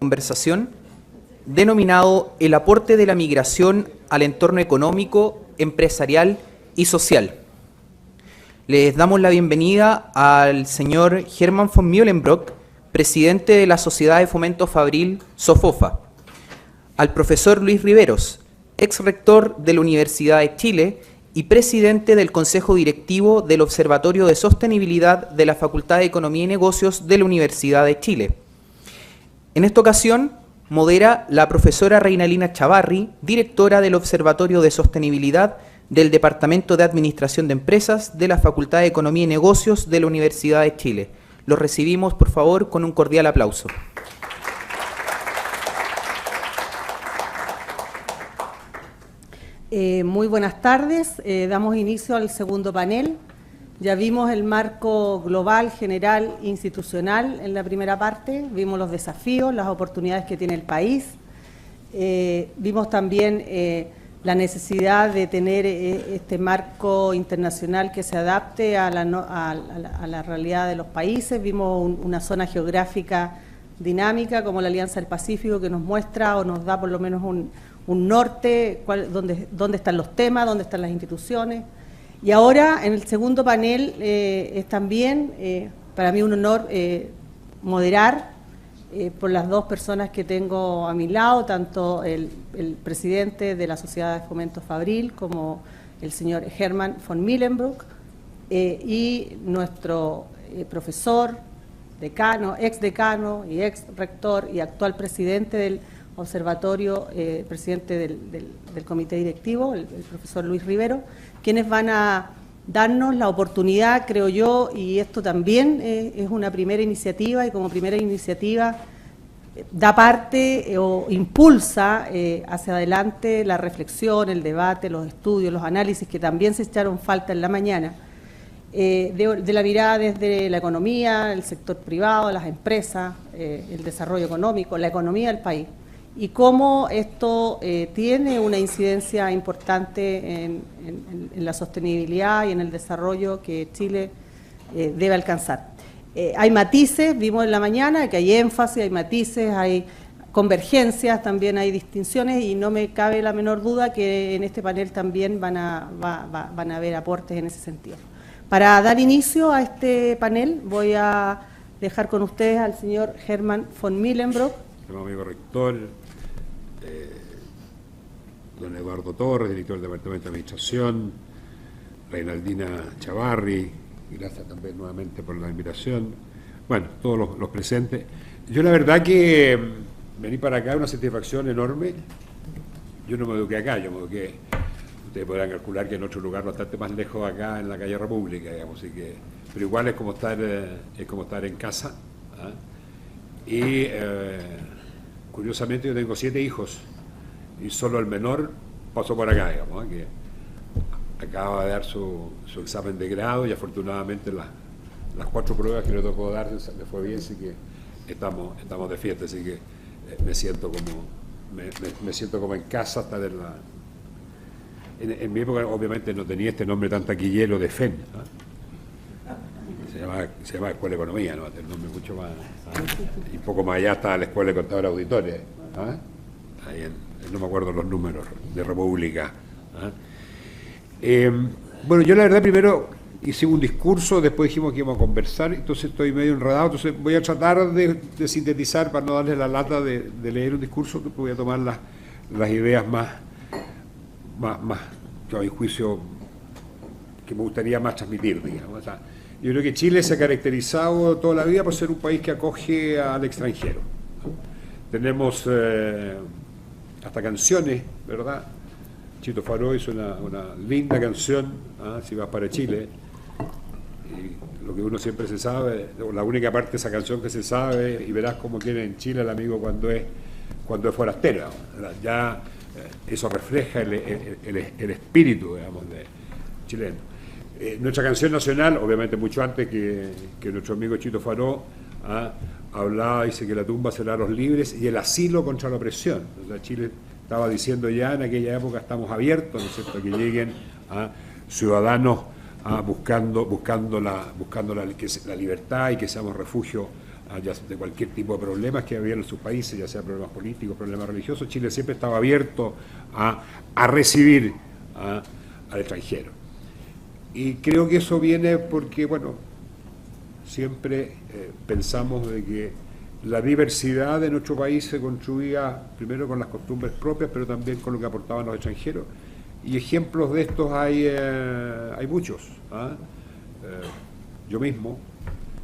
conversación denominado El aporte de la migración al entorno económico, empresarial y social. Les damos la bienvenida al señor Hermann von Mühlenbrock, presidente de la Sociedad de Fomento Fabril, SOFOFA, al profesor Luis Riveros, ex rector de la Universidad de Chile y presidente del Consejo Directivo del Observatorio de Sostenibilidad de la Facultad de Economía y Negocios de la Universidad de Chile. En esta ocasión modera la profesora Reinalina Chavarri, directora del Observatorio de Sostenibilidad del Departamento de Administración de Empresas de la Facultad de Economía y Negocios de la Universidad de Chile. Los recibimos, por favor, con un cordial aplauso. Muy buenas tardes. Damos inicio al segundo panel. Ya vimos el marco global, general, institucional en la primera parte. Vimos los desafíos, las oportunidades que tiene el país. Vimos también la necesidad de tener este marco internacional que se adapte a la realidad de los países. Vimos una zona geográfica dinámica como la Alianza del Pacífico que nos muestra o nos da por lo menos un norte, dónde están los temas, dónde están las instituciones. Y ahora, en el segundo panel, es también para mí un honor moderar por las dos personas que tengo a mi lado, tanto el presidente de la Sociedad de Fomento Fabril como el señor Hermann von Mühlenbrock y nuestro profesor, decano, ex decano y ex rector y actual presidente del observatorio, presidente del comité directivo, el profesor Luis Rivero, quienes van a darnos la oportunidad, creo yo, y esto también es una primera iniciativa, y como primera iniciativa da parte o impulsa hacia adelante la reflexión, el debate, los estudios, los análisis que también se echaron falta en la mañana, de la mirada desde la economía, el sector privado, las empresas, el desarrollo económico, la economía del país, y cómo esto tiene una incidencia importante en la sostenibilidad y en el desarrollo que Chile debe alcanzar. Hay matices, vimos en la mañana que hay énfasis, hay matices, hay convergencias, también hay distinciones, y no me cabe la menor duda que en este panel también van a haber aportes en ese sentido. Para dar inicio a este panel voy a dejar con ustedes al señor Hermann von Mühlenbrock. Amigo rector, don Eduardo Torres, director del Departamento de Administración, Reinaldina Chavarri, gracias también nuevamente por la invitación, bueno, todos los presentes. Yo la verdad que venir para acá es una satisfacción enorme. Yo no me eduqué acá, yo me eduqué, ustedes podrán calcular que en otro lugar bastante más lejos acá, en la calle República, digamos, así que, pero igual es como estar en casa, ¿ah? Y curiosamente yo tengo 7 hijos y solo el menor pasó por acá, digamos, que acaba de dar su examen de grado y afortunadamente las 4 pruebas que le tocó dar le fue bien, así que estamos de fiesta, así que me siento como en casa hasta de la... En mi época obviamente no tenía este nombre tan taquillero de FEN, ¿no? Se llama Escuela de Economía, ¿no? El nombre mucho más, ¿ah? Y un poco más allá está la Escuela de Contadores Auditores, ¿ah? Ahí no me acuerdo los números de República, ¿ah? Bueno, yo la verdad primero hice un discurso, después dijimos que íbamos a conversar, entonces estoy medio enredado, entonces voy a tratar de sintetizar para no darles la lata de leer un discurso, que voy a tomar las ideas más a mi juicio, que me gustaría más transmitir, digamos. O sea, yo creo que Chile se ha caracterizado toda la vida por ser un país que acoge al extranjero. Tenemos hasta canciones, ¿verdad? Chito Faró hizo una linda canción, ¿ah? Si vas para Chile. Y lo que uno siempre se sabe, la única parte de esa canción que se sabe, y verás cómo quiere en Chile el amigo cuando es forastero, ¿verdad? Ya eso refleja el espíritu, digamos, chileno. Nuestra canción nacional, obviamente mucho antes que nuestro amigo Chito Faró, hablaba, dice que la tumba será los libres y el asilo contra la opresión. O sea, Chile estaba diciendo ya en aquella época, estamos abiertos, ¿no es cierto?, a que lleguen ciudadanos buscando la libertad y que seamos refugio de cualquier tipo de problemas que había en sus países, ya sea problemas políticos, problemas religiosos. Chile siempre estaba abierto a recibir al extranjero. Y creo que eso viene porque, bueno, siempre pensamos de que la diversidad de nuestro país se construía primero con las costumbres propias, pero también con lo que aportaban los extranjeros. Y ejemplos de estos hay muchos. Yo mismo,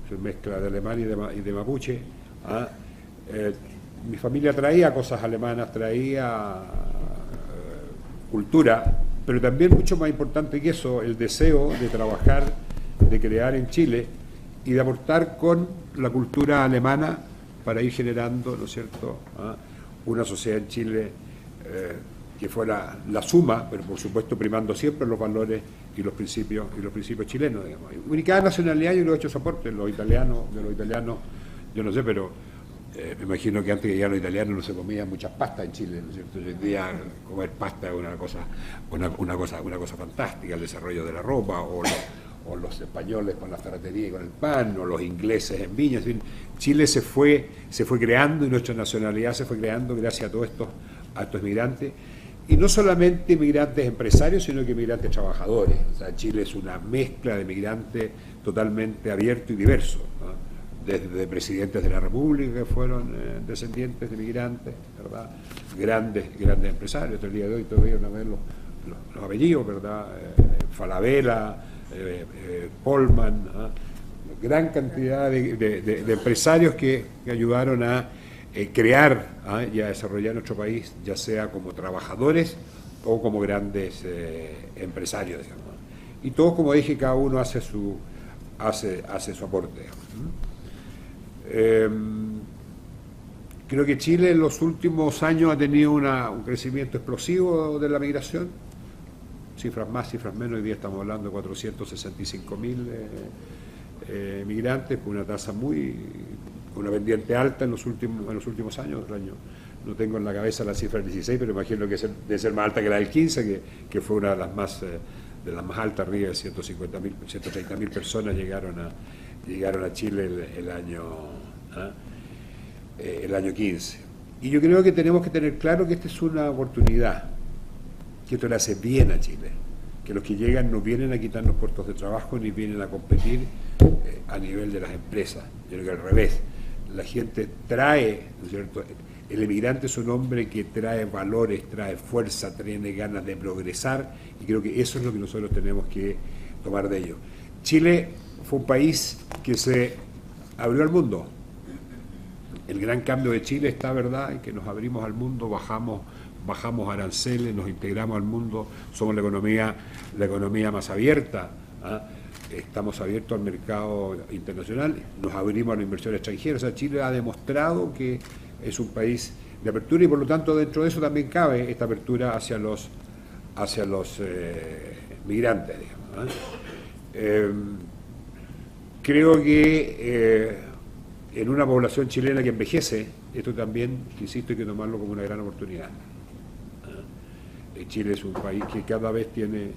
soy mezcla de alemán y de mapuche. Mi familia traía cosas alemanas, traía cultura, pero también mucho más importante que eso, el deseo de trabajar, de crear en Chile y de aportar con la cultura alemana para ir generando, ¿no es cierto?, una sociedad en Chile que fuera la suma, pero por supuesto primando siempre los valores y los principios chilenos, digamos. Y cada nacionalidad yo lo he hecho soporte, de los italianos, yo no sé, pero me imagino que antes que llegaran los italianos no se comía muchas pastas en Chile, ¿no es cierto? Hoy en día comer pasta es una cosa fantástica, el desarrollo de la ropa, o los españoles con la ferretería y con el pan, o los ingleses en viñas. En fin, Chile se fue creando y nuestra nacionalidad se fue creando gracias a todos estos migrantes. Y no solamente migrantes empresarios, sino que migrantes trabajadores. O sea, Chile es una mezcla de migrantes totalmente abierto y diverso, ¿no? Desde presidentes de la República que fueron descendientes de migrantes, ¿verdad? Grandes empresarios. Hasta el día de hoy todavía van a ver los apellidos, ¿verdad? Falabella, Polman, gran cantidad de empresarios que ayudaron a crear y a desarrollar nuestro país, ya sea como trabajadores o como grandes empresarios, digamos. Y todos, como dije, cada uno hace su aporte. Creo que Chile en los últimos años ha tenido un crecimiento explosivo de la migración, cifras más, cifras menos. Hoy día estamos hablando de 465.000 migrantes, con una tasa con una pendiente alta en los últimos años. No tengo en la cabeza la cifra del 16, pero imagino que debe ser más alta que la del 15, que fue una de las más altas, arriba de 130.000 personas llegaron a Chile el año 15. Y yo creo que tenemos que tener claro que esta es una oportunidad, que esto le hace bien a Chile, que los que llegan no vienen a quitarnos puestos de trabajo ni vienen a competir a nivel de las empresas. Yo creo que al revés, la gente trae, ¿no es cierto? El emigrante es un hombre que trae valores, trae fuerza, tiene ganas de progresar, y creo que eso es lo que nosotros tenemos que tomar de ello. Chile fue un país que se abrió al mundo. El gran cambio de Chile está, ¿verdad?, en que nos abrimos al mundo, bajamos aranceles, nos integramos al mundo, somos la economía más abierta, estamos abiertos al mercado internacional, nos abrimos a la inversión extranjera. O sea, Chile ha demostrado que es un país de apertura, y por lo tanto dentro de eso también cabe esta apertura hacia los migrantes, digamos. Creo que en una población chilena que envejece, esto también, insisto, hay que tomarlo como una gran oportunidad. Chile es un país que cada vez tiene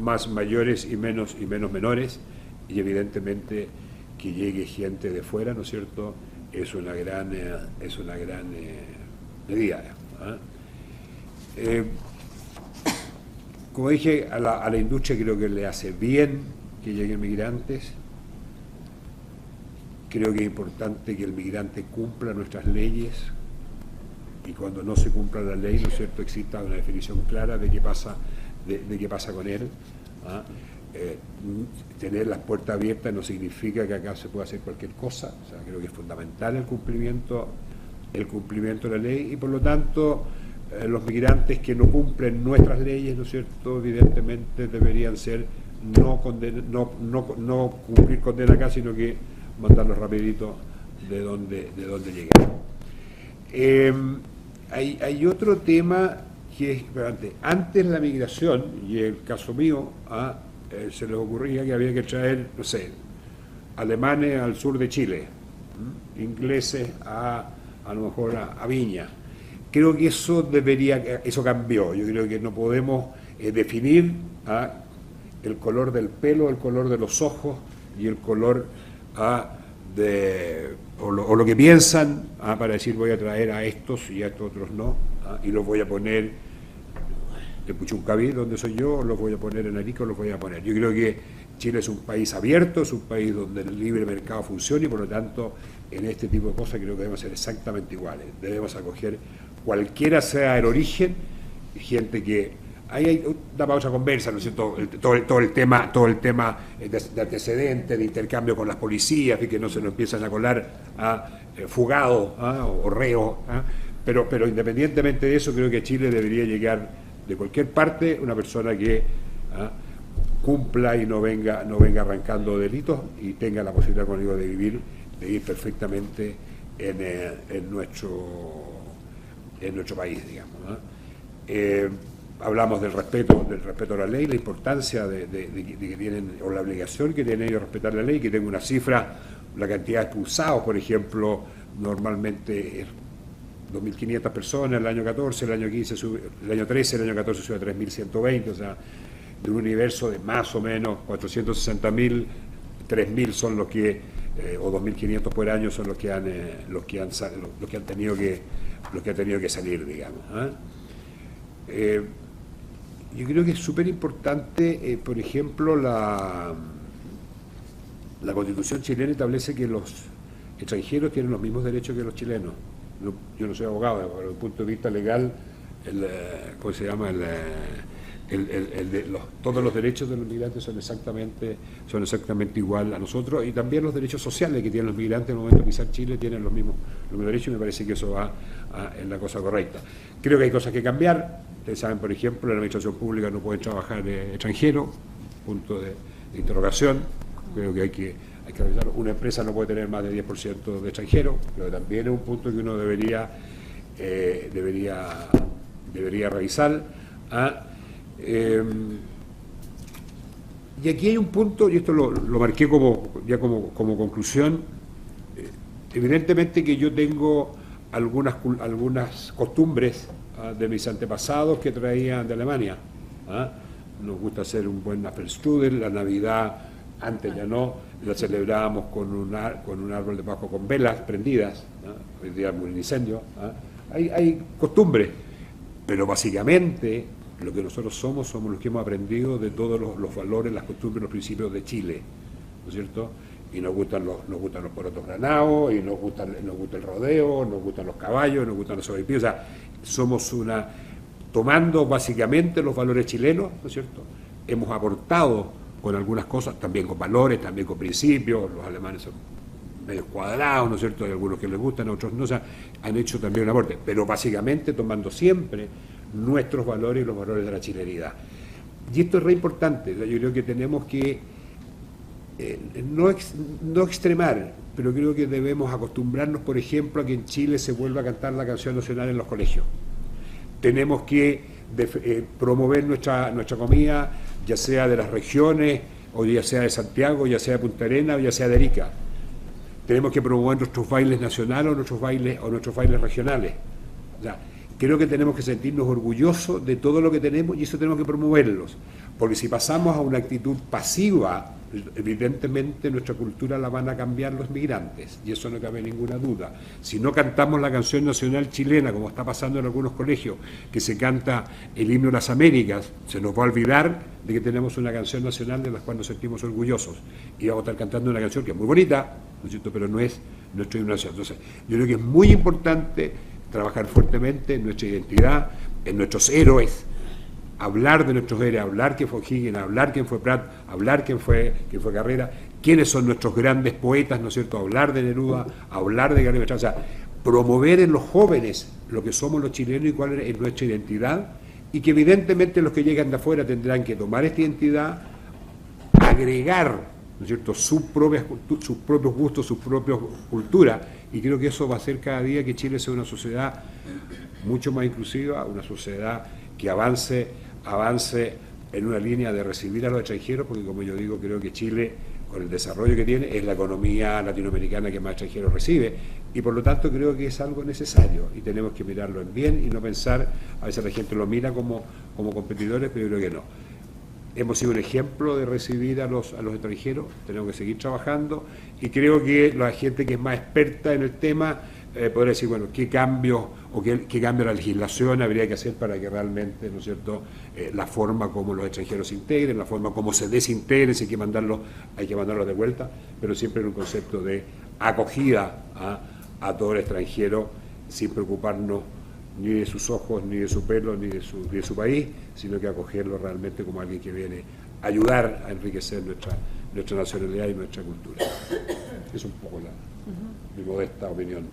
más mayores y menos menores, y evidentemente que llegue gente de fuera, ¿no es cierto?, es una gran medida. Como dije, a la industria creo que le hace bien que lleguen migrantes. Creo que es importante que el migrante cumpla nuestras leyes, y cuando no se cumpla la ley, ¿no es cierto?, exista una definición clara de qué pasa con él. Tener las puertas abiertas no significa que acá se pueda hacer cualquier cosa. O sea, creo que es fundamental el cumplimiento de la ley, y por lo tanto los migrantes que no cumplen nuestras leyes, ¿no es cierto?, evidentemente deberían ser no cumplir condena acá, sino que mandarlos rapidito de donde llegaron. Hay otro tema que es, antes la migración, y el caso mío, se les ocurría que había que traer, no sé, alemanes al sur de Chile, ingleses a lo mejor a Viña. Creo que eso cambió. Yo creo que no podemos definir el color del pelo, el color de los ojos y el color o lo que piensan para decir voy a traer a estos y a estos otros no, y los voy a poner en Puchuncaví, donde soy yo, los voy a poner en Arica, los voy a poner. Yo creo que Chile es un país abierto, es un país donde el libre mercado funciona y por lo tanto en este tipo de cosas creo que debemos ser exactamente iguales. Debemos acoger cualquiera sea el origen, gente que... Ahí hay una pausa conversa, ¿no es cierto? Todo el tema de antecedentes, de intercambio con las policías, y que no se nos empiezan a colar fugados o reos. Pero independientemente de eso, creo que a Chile debería llegar de cualquier parte una persona que cumpla y no venga arrancando delitos y tenga la posibilidad, como digo, de vivir perfectamente en nuestro país, digamos. Hablamos del respeto a la ley, la importancia de que tienen, o la obligación que tienen ellos de respetar la ley, que tengo una cifra, la cantidad de expulsados, por ejemplo, normalmente es 2.500 personas el año 14, el año 15 el año 13, el año 14 sube a 3.120, o sea, de un universo de más o menos 460.000, 3.000 son los que, o 2.500 por año son los que han tenido que salir, digamos. Yo creo que es súper importante, por ejemplo, la Constitución chilena establece que los extranjeros tienen los mismos derechos que los chilenos. Yo no soy abogado, pero desde el punto de vista legal, ¿cómo se llama? Todos los derechos de los migrantes son exactamente igual a nosotros, y también los derechos sociales que tienen los migrantes en el momento de pisar Chile tienen los mismos derechos, y me parece que eso va en la cosa correcta. Creo que hay cosas que cambiar. Ustedes saben, por ejemplo, en la administración pública no pueden trabajar extranjeros, punto de interrogación. Creo que hay que revisarlo. Una empresa no puede tener más de 10% de extranjeros, pero también es un punto que uno debería revisar. Y aquí hay un punto, y esto lo marqué como conclusión. Evidentemente que yo tengo algunas costumbres de mis antepasados que traían de Alemania. Nos gusta hacer un buen Apfelstrudel, la Navidad, antes ya no, la celebrábamos con un árbol de Pascua con velas prendidas, hoy día un incendio. Hay costumbres, pero básicamente lo que nosotros somos los que hemos aprendido de todos los valores, las costumbres, los principios de Chile, ¿no es cierto? Y nos gustan los porotos granados, y nos gusta el rodeo, nos gustan los caballos, nos gustan los sobrepíos. O sea, somos tomando básicamente los valores chilenos, ¿no es cierto? Hemos aportado con algunas cosas, también con valores, también con principios. Los alemanes son medio cuadrados, ¿no es cierto? Hay algunos que les gustan, otros no. O sea, han hecho también un aporte, pero básicamente tomando siempre nuestros valores y los valores de la chilenidad. Y esto es re importante. Yo creo que tenemos que no extremar, pero creo que debemos acostumbrarnos, por ejemplo, a que en Chile se vuelva a cantar la canción nacional en los colegios. Tenemos que promover nuestra comida, ya sea de las regiones, o ya sea de Santiago, ya sea de Punta Arenas, o ya sea de Arica. Tenemos que promover nuestros bailes nacionales o nuestros bailes regionales. O sea, creo que tenemos que sentirnos orgullosos de todo lo que tenemos, y eso tenemos que promoverlos. Porque si pasamos a una actitud pasiva, evidentemente nuestra cultura la van a cambiar los migrantes, y eso no cabe ninguna duda. Si no cantamos la canción nacional chilena, como está pasando en algunos colegios, que se canta el himno de las Américas, se nos va a olvidar de que tenemos una canción nacional de la cual nos sentimos orgullosos, y vamos a estar cantando una canción que es muy bonita, ¿no es cierto?, pero no es nuestra nación. Entonces, yo creo que es muy importante trabajar fuertemente en nuestra identidad, en nuestros héroes, hablar de nuestros héroes, hablar quién fue O'Higgins, hablar quién fue Prat, hablar quién fue Carrera, quiénes son nuestros grandes poetas, ¿no es cierto?, hablar de Neruda, hablar de Gabriel Mistral, o sea, promover en los jóvenes lo que somos los chilenos y cuál es nuestra identidad, y que evidentemente los que llegan de afuera tendrán que tomar esta identidad, agregar, ¿no es cierto?, sus propios gustos, sus propias culturas, y creo que eso va a hacer cada día que Chile sea una sociedad mucho más inclusiva, una sociedad que avance en una línea de recibir a los extranjeros, porque como yo digo, creo que Chile, con el desarrollo que tiene, es la economía latinoamericana que más extranjeros recibe, y por lo tanto creo que es algo necesario, y tenemos que mirarlo en bien y no pensar, a veces la gente lo mira como competidores, pero yo creo que no. hemos sido un ejemplo de recibir a los extranjeros, tenemos que seguir trabajando y creo que la gente que es más experta en el tema podría decir, bueno, qué cambios o qué cambio de la legislación habría que hacer para que realmente, ¿no es cierto?, la forma como los extranjeros se integren, la forma como se desintegren, si hay que mandarlos de vuelta, pero siempre en un concepto de acogida a todo el extranjero sin preocuparnos ni de sus ojos, ni de su pelo, ni de su país, sino que acogerlo realmente como alguien que viene a ayudar a enriquecer nuestra nacionalidad y nuestra cultura. Es un poco mi modesta opinión.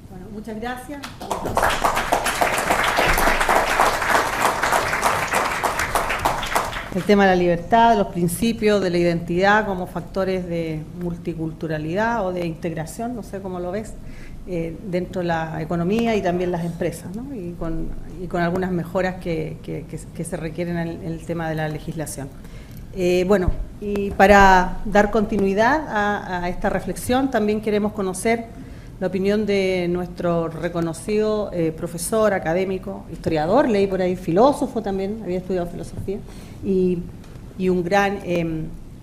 Bueno, muchas gracias. El tema de la libertad, de los principios, de la identidad como factores de multiculturalidad o de integración, no sé cómo lo ves, dentro de la economía y también las empresas, ¿no? y con algunas mejoras que se requieren en el tema de la legislación. Bueno, y para dar continuidad a esta reflexión, también queremos conocer la opinión de nuestro reconocido profesor, académico, historiador, leí por ahí, filósofo también, había estudiado filosofía, y un gran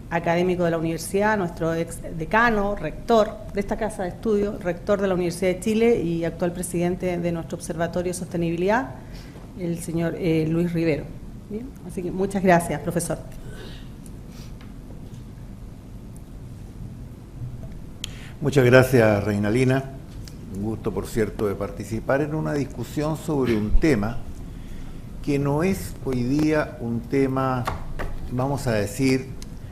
académico de la universidad, nuestro ex decano, rector de esta casa de estudio, rector de la Universidad de Chile y actual presidente de nuestro Observatorio de Sostenibilidad, el señor Luis Rivero. Bien, así que muchas gracias, profesor. Muchas gracias, Reinalina. Un gusto, por cierto, de participar en una discusión sobre un tema que no es hoy día un tema, vamos a decir,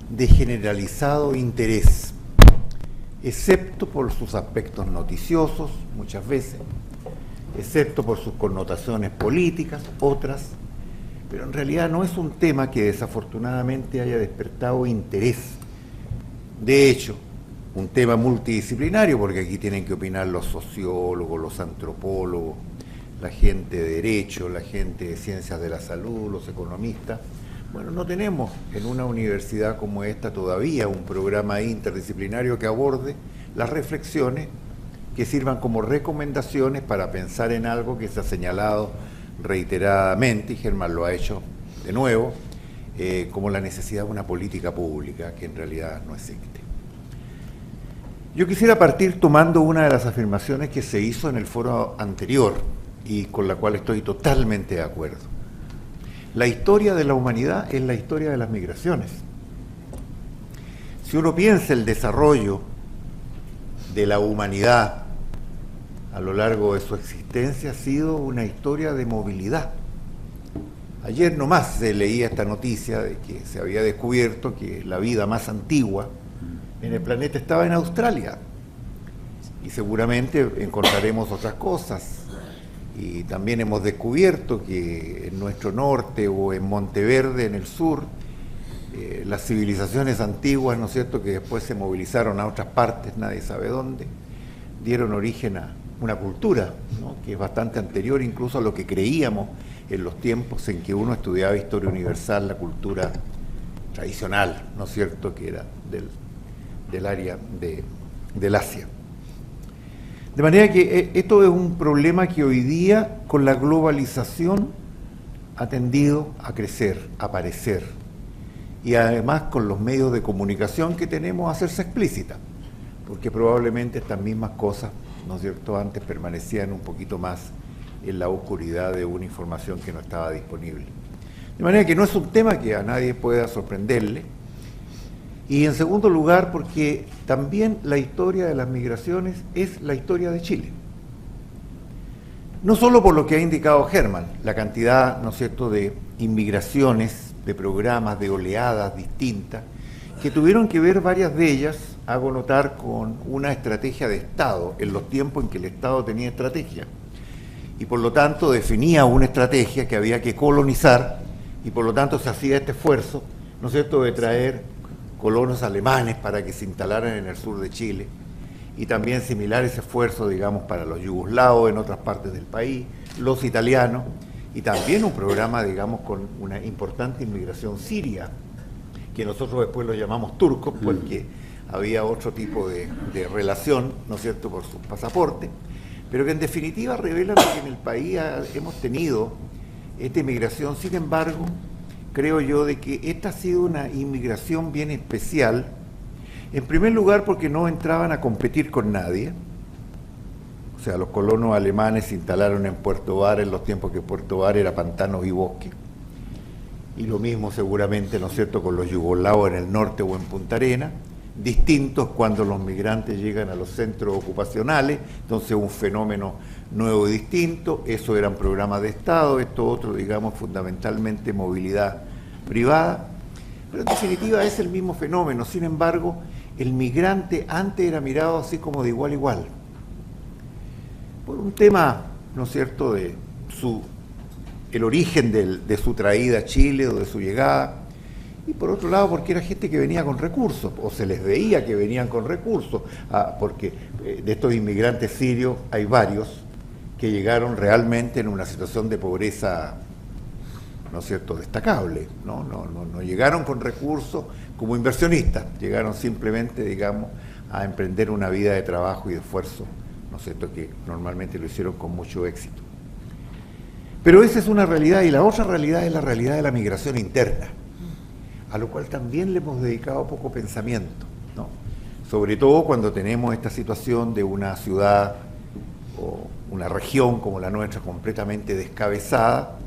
de generalizado interés, excepto por sus aspectos noticiosos, muchas veces, excepto por sus connotaciones políticas, otras, pero en realidad no es un tema que desafortunadamente haya despertado interés. De hecho, un tema multidisciplinario, porque aquí tienen que opinar los sociólogos, los antropólogos, la gente de derecho, la gente de ciencias de la salud, los economistas. Bueno, no tenemos en una universidad como esta todavía un programa interdisciplinario que aborde las reflexiones que sirvan como recomendaciones para pensar en algo que se ha señalado reiteradamente, y Germán lo ha hecho de nuevo, como la necesidad de una política pública que en realidad no existe. Yo quisiera partir tomando una de las afirmaciones que se hizo en el foro anterior y con la cual estoy totalmente de acuerdo. La historia de la humanidad es la historia de las migraciones. Si uno piensa el desarrollo de la humanidad a lo largo de su existencia, ha sido una historia de movilidad. Ayer nomás se leía esta noticia de que se había descubierto que la vida más antigua en el planeta estaba en Australia, y seguramente encontraremos otras cosas. Y también hemos descubierto que en nuestro norte o en Monteverde, en el sur, las civilizaciones antiguas, ¿no es cierto?, que después se movilizaron a otras partes, nadie sabe dónde, dieron origen a una cultura, ¿no?, que es bastante anterior incluso a lo que creíamos en los tiempos en que uno estudiaba historia universal, la cultura tradicional, ¿no es cierto?, que era del área del Asia. De manera que esto es un problema que hoy día, con la globalización, ha tendido a crecer, a aparecer, y además con los medios de comunicación que tenemos a hacerse explícita, porque probablemente estas mismas cosas, ¿no es cierto?, antes permanecían un poquito más en la oscuridad de una información que no estaba disponible. De manera que no es un tema que a nadie pueda sorprenderle. Y en segundo lugar, porque también la historia de las migraciones es la historia de Chile. No solo por lo que ha indicado Germán, la cantidad, ¿no es cierto?, de inmigraciones, de programas, de oleadas distintas, que tuvieron que ver varias de ellas, hago notar, con una estrategia de Estado, en los tiempos en que el Estado tenía estrategia. Y por lo tanto definía una estrategia que había que colonizar, y por lo tanto se hacía este esfuerzo, ¿no es cierto?, de traer colonos alemanes para que se instalaran en el sur de Chile, y también similar ese esfuerzo, digamos, para los yugoslavos en otras partes del país, los italianos, y también un programa, digamos, con una importante inmigración siria, que nosotros después lo llamamos turcos, porque había otro tipo de relación, ¿no es cierto?, por sus pasaportes, pero que en definitiva revelan que en el país hemos tenido esta inmigración, sin embargo, creo yo, de que esta ha sido una inmigración bien especial, en primer lugar porque no entraban a competir con nadie. O sea, los colonos alemanes se instalaron en Puerto Varas en los tiempos que Puerto Varas era pantanos y bosque. Y lo mismo seguramente, ¿no es cierto?, con los yugoslavos en el norte o en Punta Arenas, distintos cuando los migrantes llegan a los centros ocupacionales, entonces un fenómeno nuevo y distinto. Eso eran programas de Estado, esto otro, digamos, fundamentalmente movilidad privada. Pero en definitiva es el mismo fenómeno. Sin embargo, el migrante antes era mirado así como de igual a igual. Por un tema, ¿no es cierto?, de el origen de su traída a Chile o de su llegada, y por otro lado porque era gente que venía con recursos, o se les veía que venían con recursos, porque de estos inmigrantes sirios hay varios que llegaron realmente en una situación de pobreza, ¿no es cierto?, destacable, no llegaron con recursos como inversionistas, llegaron simplemente, digamos, a emprender una vida de trabajo y de esfuerzo, ¿no es cierto?, que normalmente lo hicieron con mucho éxito. Pero esa es una realidad, y la otra realidad es la realidad de la migración interna, a lo cual también le hemos dedicado poco pensamiento, ¿no? Sobre todo cuando tenemos esta situación de una ciudad o una región como la nuestra completamente descabezada,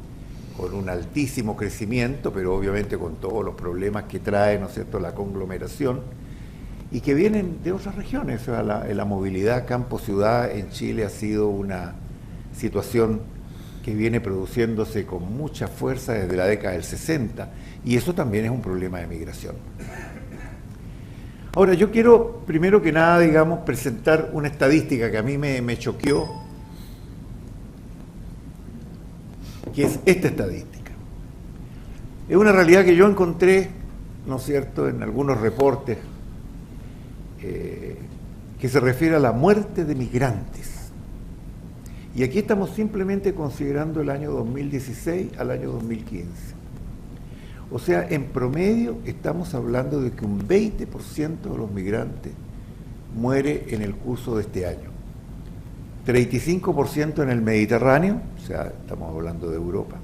con un altísimo crecimiento, pero obviamente con todos los problemas que trae, ¿no es cierto?, la conglomeración, y que vienen de otras regiones. O sea, la movilidad campo-ciudad en Chile ha sido una situación que viene produciéndose con mucha fuerza desde la década del 60, y eso también es un problema de migración. Ahora, yo quiero, primero que nada, digamos, presentar una estadística que a mí me choqueó, que es esta estadística. Es una realidad que yo encontré, ¿no es cierto?, en algunos reportes, que se refiere a la muerte de migrantes. Y aquí estamos simplemente considerando el año 2016 al año 2015. O sea, en promedio estamos hablando de que un 20% de los migrantes muere en el curso de este año. 35% en el Mediterráneo, o sea, estamos hablando de Europa,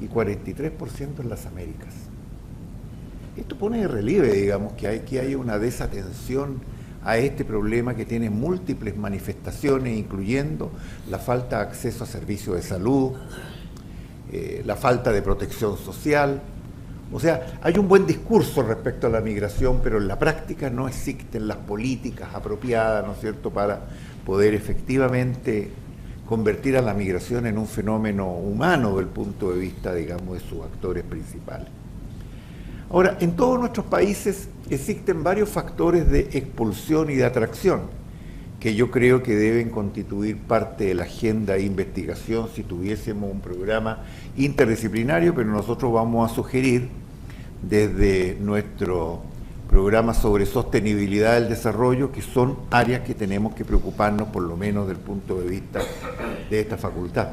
y 43% en las Américas. Esto pone de relieve, digamos, que hay una desatención a este problema que tiene múltiples manifestaciones, incluyendo la falta de acceso a servicios de salud, la falta de protección social. O sea, hay un buen discurso respecto a la migración, pero en la práctica no existen las políticas apropiadas, ¿no es cierto?, para poder efectivamente convertir a la migración en un fenómeno humano desde el punto de vista, digamos, de sus actores principales. Ahora, en todos nuestros países existen varios factores de expulsión y de atracción que yo creo que deben constituir parte de la agenda de investigación si tuviésemos un programa interdisciplinario, pero nosotros vamos a sugerir desde nuestro programa sobre sostenibilidad del desarrollo, que son áreas que tenemos que preocuparnos por lo menos desde el punto de vista de esta facultad.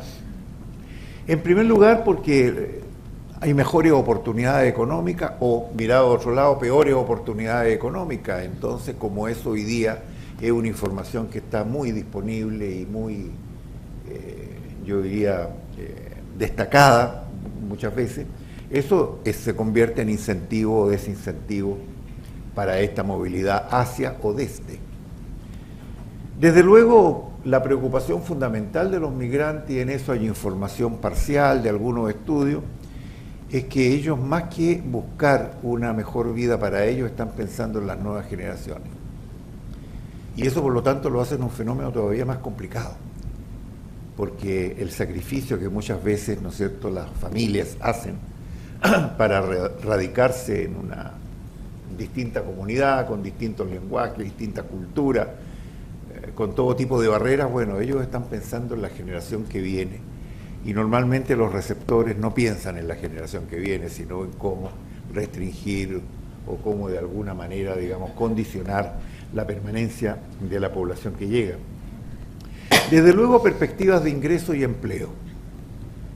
En primer lugar, porque hay mejores oportunidades económicas o, mirado a otro lado, peores oportunidades económicas. Entonces, como eso hoy día es una información que está muy disponible y muy, yo diría, destacada muchas veces, eso se convierte en incentivo o desincentivo para esta movilidad hacia o desde. Desde luego, la preocupación fundamental de los migrantes, y en eso hay información parcial de algunos estudios, es que ellos, más que buscar una mejor vida para ellos, están pensando en las nuevas generaciones. Y eso, por lo tanto, lo hace un fenómeno todavía más complicado, porque el sacrificio que muchas veces, ¿no es cierto?, las familias hacen para radicarse en una distinta comunidad, con distintos lenguajes, distinta cultura, con todo tipo de barreras, bueno, ellos están pensando en la generación que viene. Y normalmente los receptores no piensan en la generación que viene, sino en cómo restringir o cómo de alguna manera, digamos, condicionar la permanencia de la población que llega. Desde luego, perspectivas de ingreso y empleo.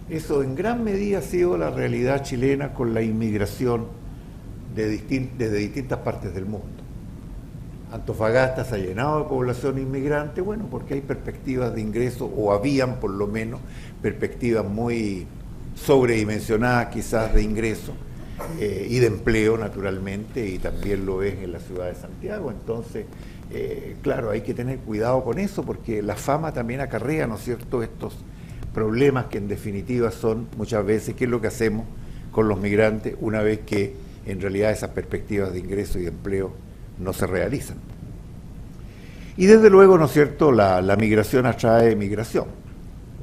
Eso en gran medida ha sido la realidad chilena con la inmigración desde distintas partes del mundo. Antofagasta se ha llenado de población inmigrante, bueno, porque hay perspectivas de ingreso, o habían por lo menos perspectivas muy sobredimensionadas quizás de ingreso, y de empleo, naturalmente, y también lo es en la ciudad de Santiago. Entonces, claro, hay que tener cuidado con eso, porque la fama también acarrea, ¿no es cierto?, estos problemas que en definitiva son muchas veces qué es lo que hacemos con los migrantes una vez que en realidad esas perspectivas de ingreso y de empleo no se realizan. Y desde luego, ¿no es cierto?, la migración atrae migración.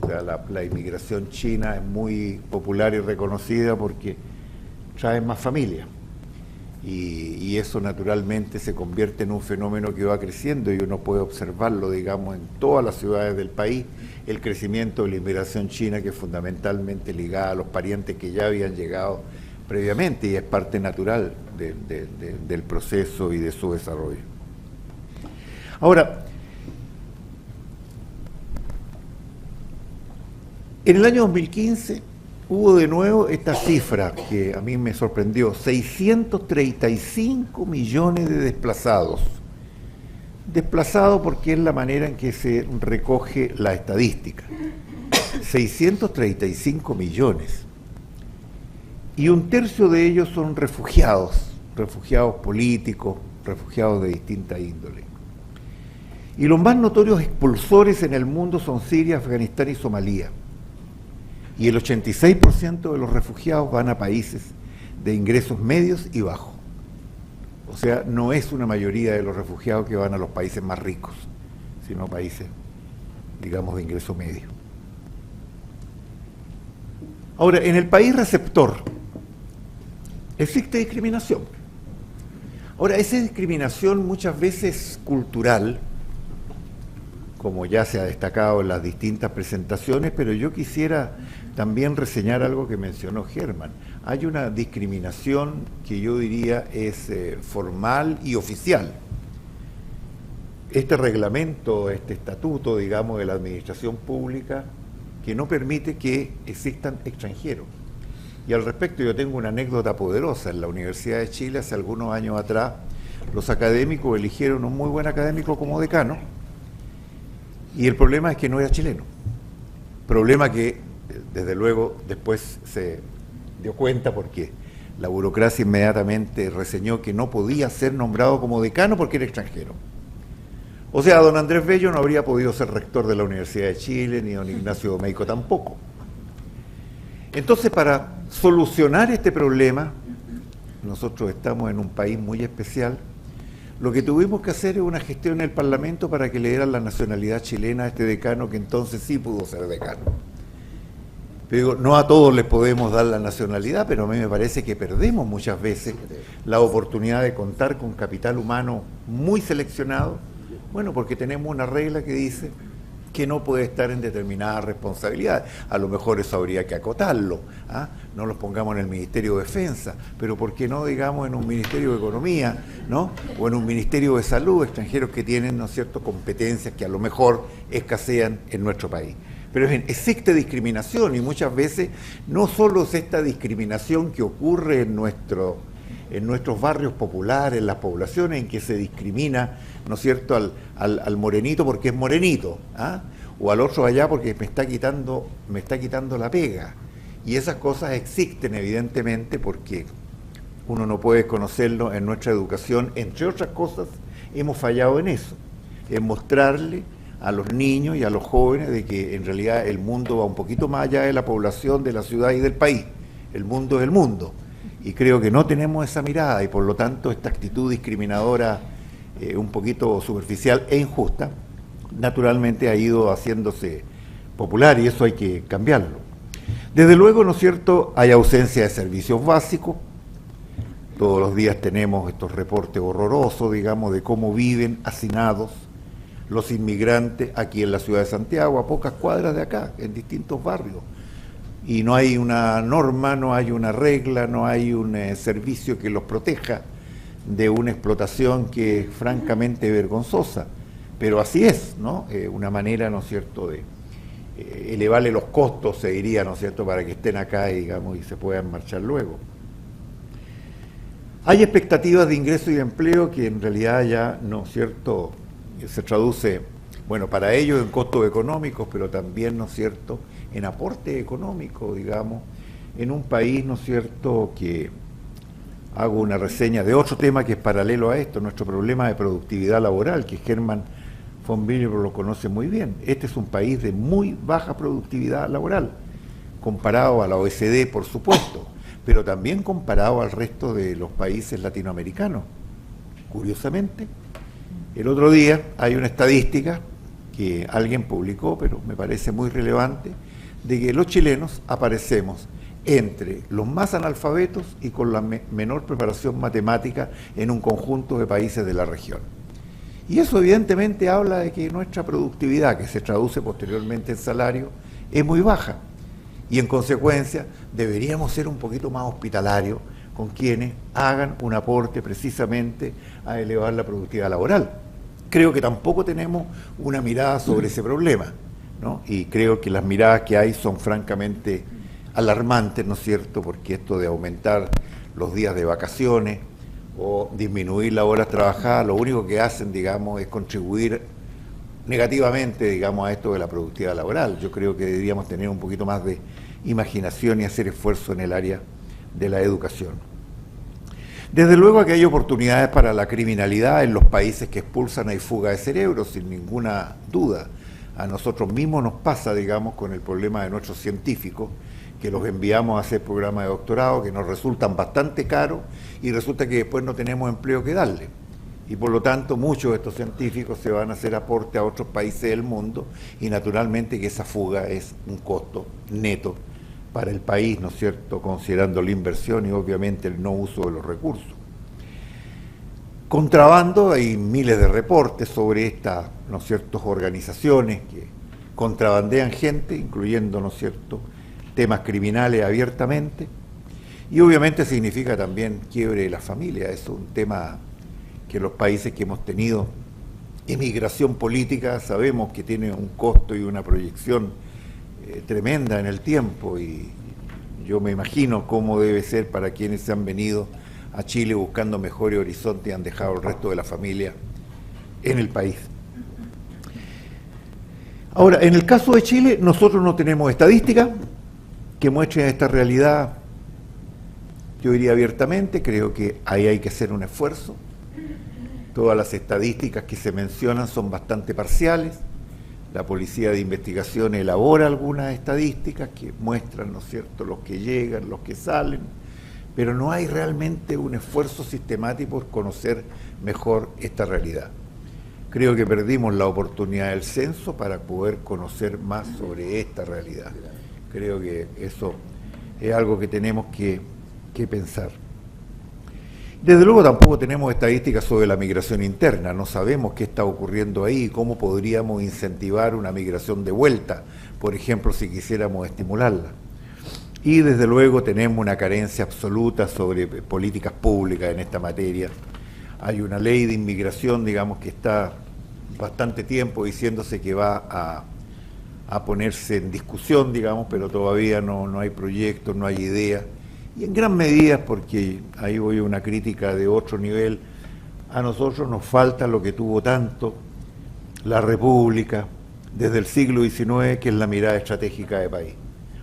O sea, la inmigración china es muy popular y reconocida porque trae más familia. Y eso naturalmente se convierte en un fenómeno que va creciendo y uno puede observarlo, digamos, en todas las ciudades del país, el crecimiento de la inmigración china, que es fundamentalmente ligada a los parientes que ya habían llegado previamente y es parte natural del proceso y de su desarrollo. Ahora, en el año 2015 hubo de nuevo esta cifra que a mí me sorprendió, 635 millones de desplazados. Desplazados porque es la manera en que se recoge la estadística. 635 millones. Y un tercio de ellos son refugiados, refugiados políticos, refugiados de distinta índole. Y los más notorios expulsores en el mundo son Siria, Afganistán y Somalia. Y el 86% de los refugiados van a países de ingresos medios y bajos. O sea, no es una mayoría de los refugiados que van a los países más ricos, sino países, digamos, de ingreso medio. Ahora, en el país receptor existe discriminación. Ahora, esa discriminación muchas veces cultural, como ya se ha destacado en las distintas presentaciones, pero yo quisiera también reseñar algo que mencionó Germán. Hay una discriminación que yo diría es formal y oficial. Este reglamento, este estatuto, digamos, de la administración pública, que no permite que existan extranjeros. Y al respecto yo tengo una anécdota poderosa. En la Universidad de Chile, hace algunos años atrás, los académicos eligieron un muy buen académico como decano, y el problema es que no era chileno. Problema que, desde luego, después se dio cuenta porque la burocracia inmediatamente reseñó que no podía ser nombrado como decano porque era extranjero. O sea, don Andrés Bello no habría podido ser rector de la Universidad de Chile, ni don Ignacio Domeyko tampoco. Entonces, para solucionar este problema, nosotros estamos en un país muy especial. Lo que tuvimos que hacer es una gestión en el Parlamento para que le dieran la nacionalidad chilena a este decano, que entonces sí pudo ser decano. Pero digo, no a todos les podemos dar la nacionalidad, pero a mí me parece que perdemos muchas veces la oportunidad de contar con capital humano muy seleccionado, bueno, porque tenemos una regla que dice que no puede estar en determinadas responsabilidades. A lo mejor eso habría que acotarlo, ¿ah? No los pongamos en el Ministerio de Defensa, pero ¿por qué no, digamos, en un Ministerio de Economía, ¿no?, o en un Ministerio de Salud, extranjeros que tienen, ¿no es cierto?, competencias que a lo mejor escasean en nuestro país? Pero bien, existe discriminación y muchas veces no solo es esta discriminación que ocurre en nuestros barrios populares, en las poblaciones, en que se discrimina, ¿no es cierto?, al morenito porque es morenito, ¿ah?, o al otro allá porque me está quitando la pega. Y esas cosas existen evidentemente porque uno no puede conocerlo en nuestra educación. Entre otras cosas, hemos fallado en eso, en mostrarle a los niños y a los jóvenes de que en realidad el mundo va un poquito más allá de la población, de la ciudad y del país. El mundo es el mundo. Y creo que no tenemos esa mirada y por lo tanto esta actitud discriminadora un poquito superficial e injusta, naturalmente ha ido haciéndose popular y eso hay que cambiarlo. Desde luego, ¿no es cierto?, hay ausencia de servicios básicos. Todos los días tenemos estos reportes horrorosos, digamos, de cómo viven hacinados los inmigrantes aquí en la ciudad de Santiago, a pocas cuadras de acá, en distintos barrios. Y no hay una norma, no hay una regla, no hay un servicio que los proteja de una explotación que es francamente vergonzosa. Pero así es, ¿no? Una manera, ¿no es cierto?, de elevarle los costos, se diría, ¿no es cierto?, para que estén acá, digamos, y se puedan marchar luego. Hay expectativas de ingreso y de empleo que en realidad ya, ¿no es cierto?, se traduce, bueno, para ellos en costos económicos, pero también, ¿no es cierto?, en aporte económico, digamos, en un país, ¿no es cierto?, que hago una reseña de otro tema que es paralelo a esto, nuestro problema de productividad laboral, que Herman von Wienerberg lo conoce muy bien. Este es un país de muy baja productividad laboral, comparado a la OECD, por supuesto, pero también comparado al resto de los países latinoamericanos. Curiosamente, el otro día hay una estadística que alguien publicó, pero me parece muy relevante, de que los chilenos aparecemos entre los más analfabetos y con la menor preparación matemática en un conjunto de países de la región. Y eso evidentemente habla de que nuestra productividad, que se traduce posteriormente en salario, es muy baja. Y en consecuencia deberíamos ser un poquito más hospitalarios con quienes hagan un aporte precisamente a elevar la productividad laboral. Creo que tampoco tenemos una mirada sobre ese problema, ¿no? Y creo que las miradas que hay son francamente alarmantes, ¿no es cierto?, porque esto de aumentar los días de vacaciones o disminuir las horas trabajadas, lo único que hacen, digamos, es contribuir negativamente, digamos, a esto de la productividad laboral. Yo creo que deberíamos tener un poquito más de imaginación y hacer esfuerzo en el área de la educación. Desde luego que hay oportunidades para la criminalidad en los países que expulsan, hay fuga de cerebros, sin ninguna duda. A nosotros mismos nos pasa, digamos, con el problema de nuestros científicos, que los enviamos a hacer programas de doctorado que nos resultan bastante caros y resulta que después no tenemos empleo que darle. Y por lo tanto muchos de estos científicos se van a hacer aporte a otros países del mundo y naturalmente que esa fuga es un costo neto para el país, ¿no es cierto?, considerando la inversión y obviamente el no uso de los recursos. Contrabando, hay miles de reportes sobre estas, ¿no es cierto?, organizaciones que contrabandean gente, incluyendo, ¿no es cierto?, temas criminales abiertamente, y obviamente significa también quiebre de la familia. Es un tema que los países que hemos tenido emigración política sabemos que tiene un costo y una proyección tremenda en el tiempo, y yo me imagino cómo debe ser para quienes se han venido a Chile buscando mejores horizontes y han dejado el resto de la familia en el país. Ahora, en el caso de Chile, nosotros no tenemos estadísticas que muestren esta realidad, yo diría abiertamente. Creo que ahí hay que hacer un esfuerzo. Todas las estadísticas que se mencionan son bastante parciales. La Policía de Investigación elabora algunas estadísticas que muestran, ¿no es cierto?, los que llegan, los que salen, pero no hay realmente un esfuerzo sistemático por conocer mejor esta realidad. Creo que perdimos la oportunidad del censo para poder conocer más sobre esta realidad. Creo que eso es algo que tenemos que pensar. Desde luego tampoco tenemos estadísticas sobre la migración interna, no sabemos qué está ocurriendo ahí, cómo podríamos incentivar una migración de vuelta, por ejemplo, si quisiéramos estimularla. Y desde luego tenemos una carencia absoluta sobre políticas públicas en esta materia. Hay una ley de inmigración, digamos, que está bastante tiempo diciéndose que va a ponerse en discusión, digamos, pero todavía no hay proyectos, no hay ideas. Y en gran medida, porque ahí voy a una crítica de otro nivel, a nosotros nos falta lo que tuvo tanto la República desde el siglo XIX, que es la mirada estratégica de país.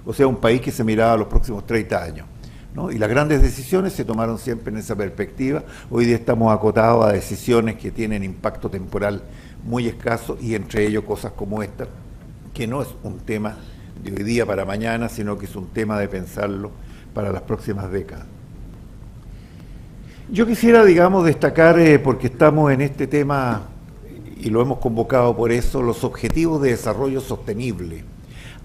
O sea, un país que se miraba a los próximos 30 años, ¿no? Y las grandes decisiones se tomaron siempre en esa perspectiva. Hoy día estamos acotados a decisiones que tienen impacto temporal muy escaso, y entre ellos cosas como esta, que no es un tema de hoy día para mañana, sino que es un tema de pensarlo para las próximas décadas. Yo quisiera, digamos, destacar, porque estamos en este tema y lo hemos convocado por eso, los objetivos de desarrollo sostenible.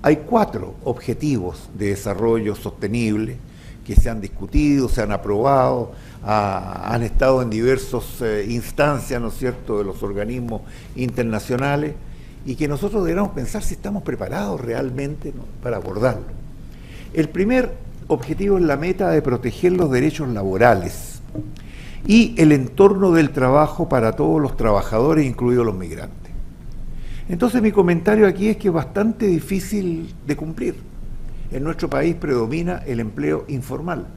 Hay 4 objetivos de desarrollo sostenible que se han discutido, se han aprobado, han estado en diversas instancias, ¿no es cierto?, de los organismos internacionales, y que nosotros deberíamos pensar si estamos preparados realmente, ¿no?, para abordarlo. El primer objetivo es la meta de proteger los derechos laborales y el entorno del trabajo para todos los trabajadores, incluidos los migrantes. Entonces mi comentario aquí es que es bastante difícil de cumplir. En nuestro país predomina el empleo informal.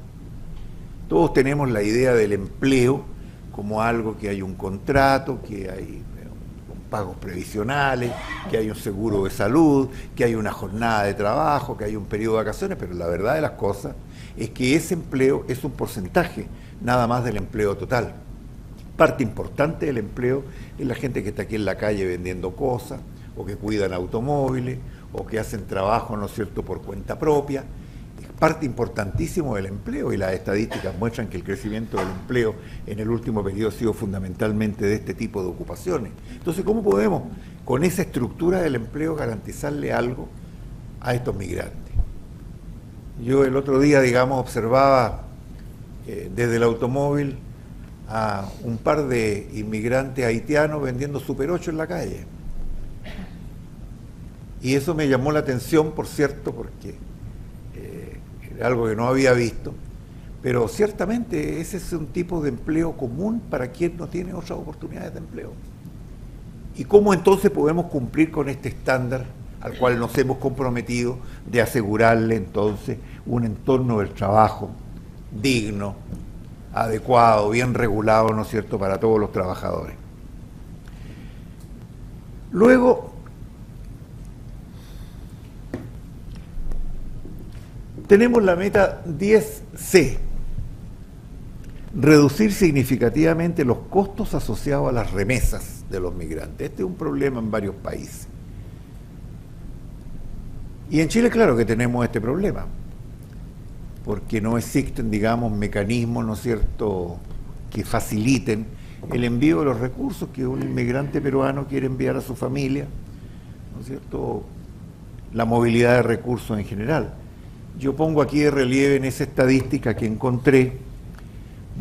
Todos tenemos la idea del empleo como algo que hay un contrato, que hay pagos previsionales, que hay un seguro de salud, que hay una jornada de trabajo, que hay un periodo de vacaciones, pero la verdad de las cosas es que ese empleo es un porcentaje nada más del empleo total. Parte importante del empleo es la gente que está aquí en la calle vendiendo cosas, o que cuidan automóviles, o que hacen trabajo, ¿no es cierto?, por cuenta propia. Es parte importantísimo del empleo, y las estadísticas muestran que el crecimiento del empleo en el último periodo ha sido fundamentalmente de este tipo de ocupaciones. Entonces, ¿cómo podemos, con esa estructura del empleo, garantizarle algo a estos migrantes? Yo el otro día, digamos, observaba desde el automóvil a un par de inmigrantes haitianos vendiendo Super 8 en la calle. Y eso me llamó la atención, por cierto, porque era algo que no había visto, pero ciertamente ese es un tipo de empleo común para quien no tiene otras oportunidades de empleo. ¿Y cómo entonces podemos cumplir con este estándar al cual nos hemos comprometido de asegurarle entonces un entorno del trabajo digno, adecuado, bien regulado, ¿no es cierto?, para todos los trabajadores? Luego, tenemos la meta 10C, reducir significativamente los costos asociados a las remesas de los migrantes. Este es un problema en varios países. Y en Chile, claro que tenemos este problema, porque no existen, digamos, mecanismos, ¿no es cierto?, que faciliten el envío de los recursos que un inmigrante peruano quiere enviar a su familia, ¿no es cierto?, la movilidad de recursos en general. Yo pongo aquí de relieve en esa estadística que encontré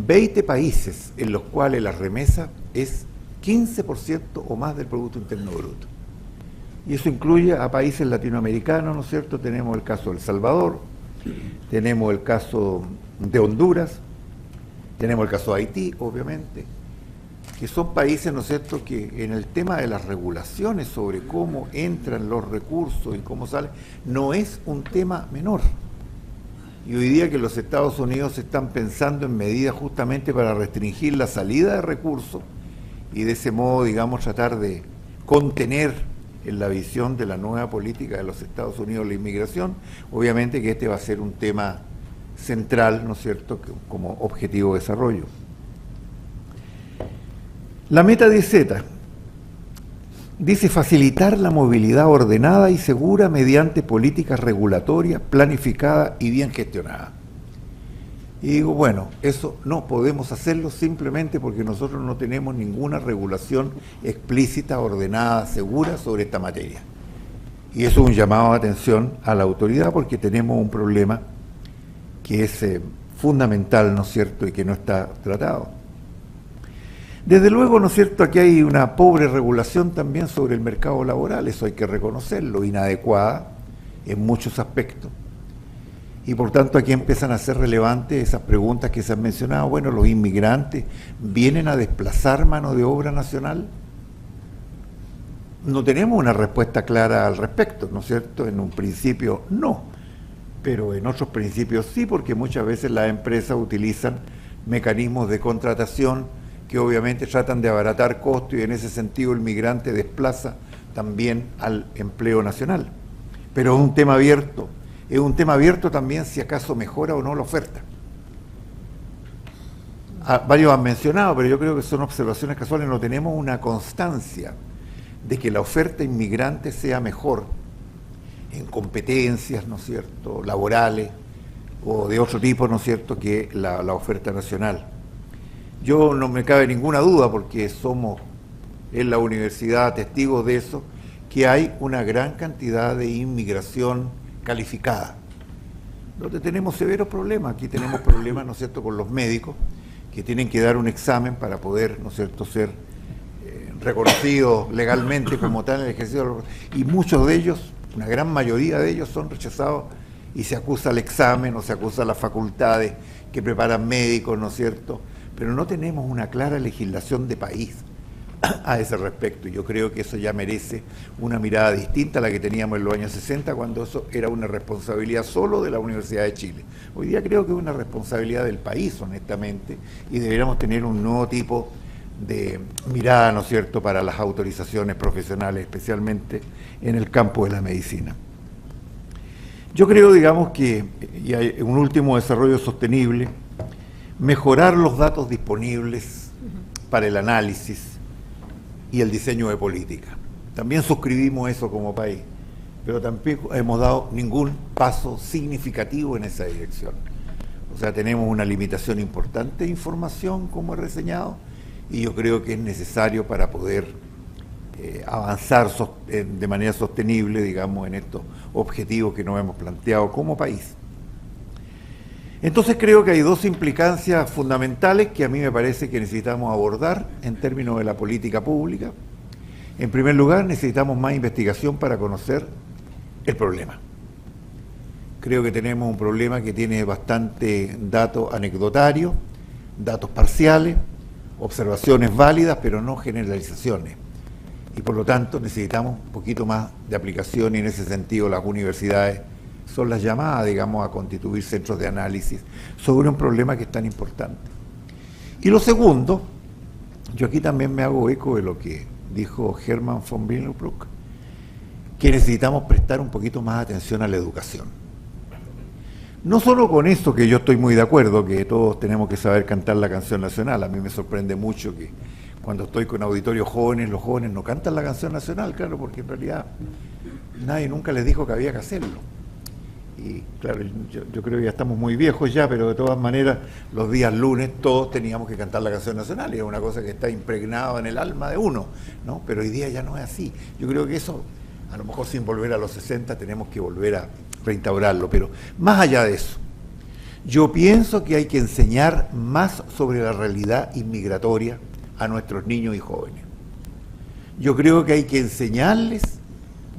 20 países en los cuales la remesa es 15% o más del Producto Interno Bruto. Y eso incluye a países latinoamericanos, ¿no es cierto? Tenemos el caso de El Salvador, tenemos el caso de Honduras, tenemos el caso de Haití, obviamente, que son países, ¿no es cierto?, que en el tema de las regulaciones sobre cómo entran los recursos y cómo salen, no es un tema menor. Y hoy día que los Estados Unidos están pensando en medidas justamente para restringir la salida de recursos y de ese modo, digamos, tratar de contener en la visión de la nueva política de los Estados Unidos la inmigración, obviamente que este va a ser un tema central, ¿no es cierto?, como objetivo de desarrollo. La meta 10Z dice facilitar la movilidad ordenada y segura mediante políticas regulatorias planificadas y bien gestionadas. Y digo, bueno, eso no podemos hacerlo simplemente porque nosotros no tenemos ninguna regulación explícita, ordenada, segura sobre esta materia. Y eso es un llamado de atención a la autoridad porque tenemos un problema que es fundamental, ¿no es cierto?, y que no está tratado. Desde luego, ¿no es cierto?, aquí hay una pobre regulación también sobre el mercado laboral, eso hay que reconocerlo, inadecuada en muchos aspectos. Y por tanto aquí empiezan a ser relevantes esas preguntas que se han mencionado. Bueno, ¿los inmigrantes vienen a desplazar mano de obra nacional? No tenemos una respuesta clara al respecto, ¿no es cierto? En un principio no, pero en otros principios sí, porque muchas veces las empresas utilizan mecanismos de contratación que obviamente tratan de abaratar costos y en ese sentido el migrante desplaza también al empleo nacional. Pero es un tema abierto. Es un tema abierto también si acaso mejora o no la oferta. Varios han mencionado, pero yo creo que son observaciones casuales, no tenemos una constancia de que la oferta inmigrante sea mejor en competencias, ¿no es cierto?, laborales o de otro tipo, ¿no es cierto?, que la oferta nacional. Yo no me cabe ninguna duda, porque somos en la universidad testigos de eso, que hay una gran cantidad de inmigración calificada, donde tenemos severos problemas. Aquí tenemos problemas, ¿no es cierto?, con los médicos, que tienen que dar un examen para poder, ¿no es cierto?, ser reconocidos legalmente como tal en el ejercicio, y muchos de ellos, una gran mayoría de ellos son rechazados y se acusa el examen o se acusa las facultades que preparan médicos, ¿no es cierto?, pero no tenemos una clara legislación de país a ese respecto. Yo creo que eso ya merece una mirada distinta a la que teníamos en los años 60, cuando eso era una responsabilidad solo de la Universidad de Chile. Hoy día creo que es una responsabilidad del país, honestamente, y deberíamos tener un nuevo tipo de mirada, ¿no es cierto?, para las autorizaciones profesionales, especialmente en el campo de la medicina. Yo creo, digamos, que y hay un último desarrollo sostenible, mejorar los datos disponibles para el análisis y el diseño de política. También suscribimos eso como país, pero tampoco hemos dado ningún paso significativo en esa dirección. O sea, tenemos una limitación importante de información, como he reseñado, y yo creo que es necesario para poder avanzar de manera sostenible, digamos, en estos objetivos que nos hemos planteado como país. Entonces creo que hay dos implicancias fundamentales que a mí me parece que necesitamos abordar en términos de la política pública. En primer lugar, necesitamos más investigación para conocer el problema. Creo que tenemos un problema que tiene bastante datos anecdotarios, datos parciales, observaciones válidas, pero no generalizaciones. Y por lo tanto necesitamos un poquito más de aplicación, y en ese sentido las universidades son las llamadas, digamos, a constituir centros de análisis sobre un problema que es tan importante. Y lo segundo, yo aquí también me hago eco de lo que dijo Hermann von Wilhelmsburg, que necesitamos prestar un poquito más atención a la educación. No solo con esto, que yo estoy muy de acuerdo, que todos tenemos que saber cantar la canción nacional. A mí me sorprende mucho que cuando estoy con auditorios jóvenes, los jóvenes no cantan la canción nacional, claro, porque en realidad nadie nunca les dijo que había que hacerlo. Y claro, yo creo que ya estamos muy viejos ya, pero de todas maneras los días lunes todos teníamos que cantar la canción nacional, y es una cosa que está impregnada en el alma de uno, ¿no? Pero hoy día ya no es así. Yo creo que eso, a lo mejor sin volver a los 60, tenemos que volver a reinstaurarlo. Pero más allá de eso, yo pienso que hay que enseñar más sobre la realidad inmigratoria a nuestros niños y jóvenes. Yo creo que hay que enseñarles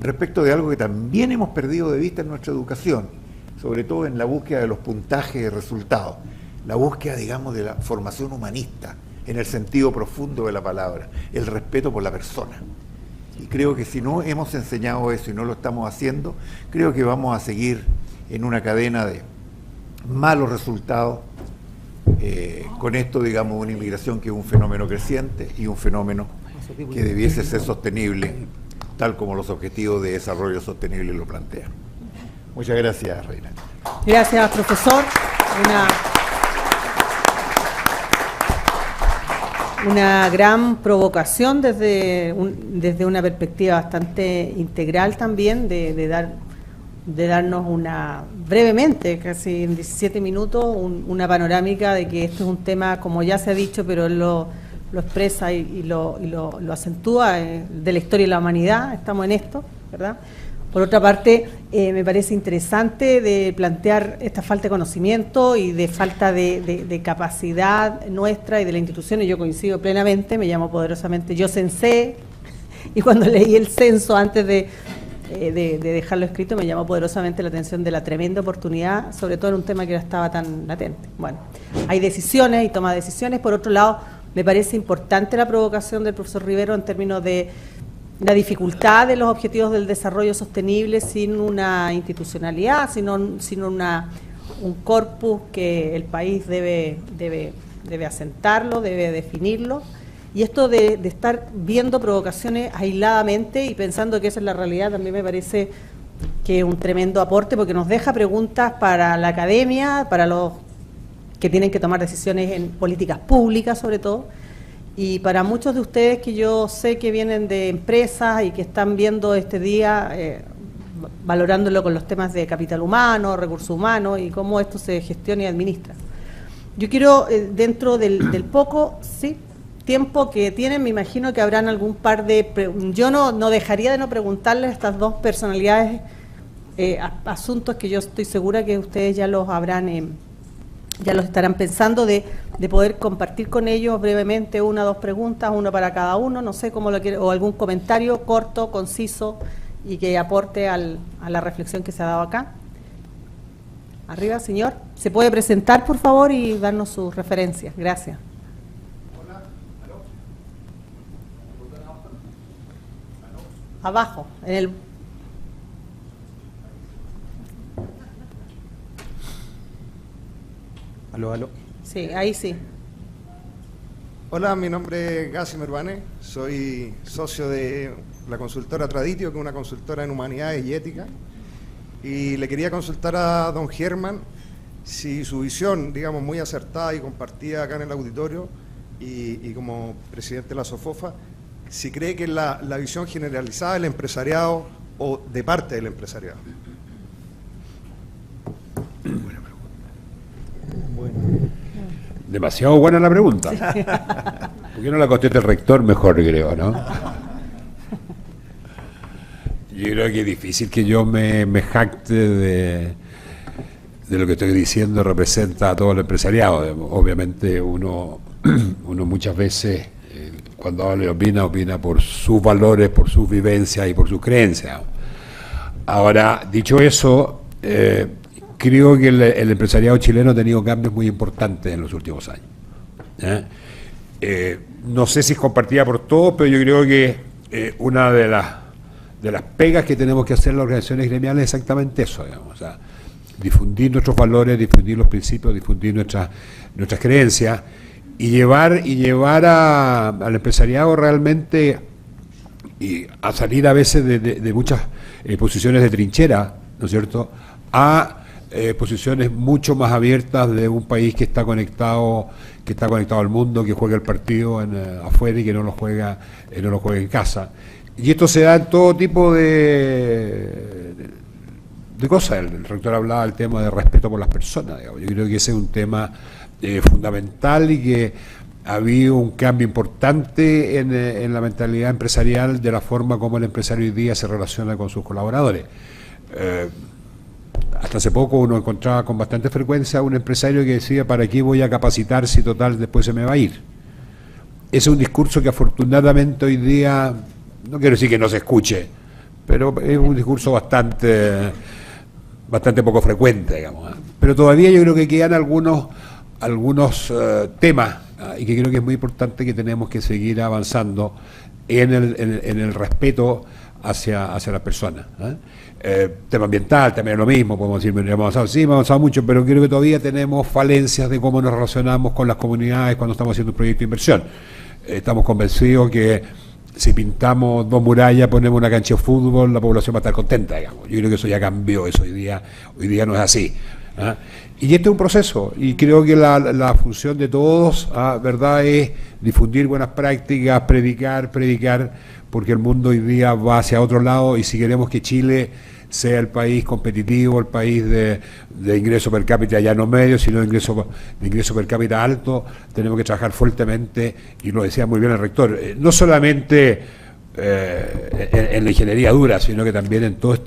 respecto de algo que también hemos perdido de vista en nuestra educación, sobre todo en la búsqueda de los puntajes de resultados, la búsqueda, digamos, de la formación humanista, en el sentido profundo de la palabra, el respeto por la persona. Y creo que si no hemos enseñado eso y no lo estamos haciendo, creo que vamos a seguir en una cadena de malos resultados, con esto, digamos, una inmigración que es un fenómeno creciente y un fenómeno que debiese ser sostenible, tal como los objetivos de desarrollo sostenible lo plantean. Muchas gracias, Reina. Gracias, profesor. Una gran provocación desde una perspectiva bastante integral también, de darnos brevemente, casi en 17 minutos, una panorámica de que esto es un tema, como ya se ha dicho, pero él lo expresa y lo acentúa, de la historia de la humanidad. Estamos en esto, ¿verdad? Por otra parte, me parece interesante de plantear esta falta de conocimiento y de falta de capacidad nuestra y de la institución, y yo coincido plenamente, me llamo poderosamente, yo censé, y cuando leí el censo antes de dejarlo escrito, me llamó poderosamente la atención de la tremenda oportunidad, sobre todo en un tema que no estaba tan latente. Bueno, hay decisiones y toma de decisiones. Por otro lado, me parece importante la provocación del profesor Rivero en términos de la dificultad de los objetivos del desarrollo sostenible sin una institucionalidad, sin un corpus que el país debe asentarlo, debe definirlo. Y esto de estar viendo provocaciones aisladamente y pensando que esa es la realidad, también me parece que es un tremendo aporte, porque nos deja preguntas para la academia, para los que tienen que tomar decisiones en políticas públicas sobre todo, y para muchos de ustedes que yo sé que vienen de empresas y que están viendo este día, valorándolo con los temas de capital humano, recursos humanos y cómo esto se gestiona y administra. Yo quiero, dentro del poco tiempo que tienen, me imagino que habrán algún par de... Yo no dejaría de no preguntarles a estas dos personalidades asuntos que yo estoy segura que ustedes ya los habrán... ya los estarán pensando, de poder compartir con ellos brevemente una o dos preguntas, uno para cada uno, no sé cómo lo quiere, o algún comentario corto, conciso y que aporte a la reflexión que se ha dado acá. Arriba, señor. ¿Se puede presentar, por favor, y darnos sus referencias? Gracias. Hola. Abajo, en el... Aló, aló. Sí, ahí sí. Hola, mi nombre es Gassi Merbane, soy socio de la consultora Traditio, que es una consultora en humanidades y ética, y le quería consultar a don Hermann si su visión, digamos, muy acertada y compartida acá en el auditorio y como presidente de la SOFOFA, si cree que es la visión generalizada del empresariado o de parte del empresariado. Demasiado buena la pregunta. ¿Por qué no la contesta el rector mejor, creo, no? Yo creo que es difícil que yo me jacte de lo que estoy diciendo representa a todo el empresariado. Obviamente uno muchas veces, cuando habla y opina por sus valores, por sus vivencias y por sus creencias. Ahora, dicho eso, creo que el empresariado chileno ha tenido cambios muy importantes en los últimos años. No sé si es compartida por todos, pero yo creo que una de las pegas que tenemos que hacer las organizaciones gremiales es exactamente eso, digamos, o sea, difundir nuestros valores, difundir los principios, difundir nuestras creencias y llevar al empresariado realmente a salir a veces de muchas posiciones de trinchera, ¿no es cierto?, a posiciones mucho más abiertas de un país que está conectado al mundo, que juega el partido afuera y que no lo juega en casa. Y esto se da en todo tipo de cosas. El rector hablaba del tema de respeto por las personas, digamos. Yo creo que ese es un tema fundamental y que ha habido un cambio importante en la mentalidad empresarial de la forma como el empresario hoy día se relaciona con sus colaboradores. Hasta hace poco uno encontraba con bastante frecuencia a un empresario que decía: ¿para qué voy a capacitar si total después se me va a ir? Ese es un discurso que afortunadamente hoy día, no quiero decir que no se escuche, pero es un discurso bastante poco frecuente, digamos. Pero todavía yo creo que quedan algunos temas y que creo que es muy importante, que tenemos que seguir avanzando en el respeto hacia las personas. Tema ambiental también es lo mismo, podemos decir, hemos avanzado, sí, hemos avanzado mucho, pero creo que todavía tenemos falencias de cómo nos relacionamos con las comunidades cuando estamos haciendo un proyecto de inversión. Estamos convencidos que si pintamos 2 murallas, ponemos una cancha de fútbol, la población va a estar contenta, digamos. Yo creo que eso ya cambió, eso hoy día no es así. Y este es un proceso, y creo que la función de todos, ¿verdad?, es difundir buenas prácticas, predicar, porque el mundo hoy día va hacia otro lado, y si queremos que Chile sea el país competitivo, el país de ingreso per cápita ya no medio, sino de ingreso per cápita alto, tenemos que trabajar fuertemente, y lo decía muy bien el rector, no solamente en la ingeniería dura, sino que también en toda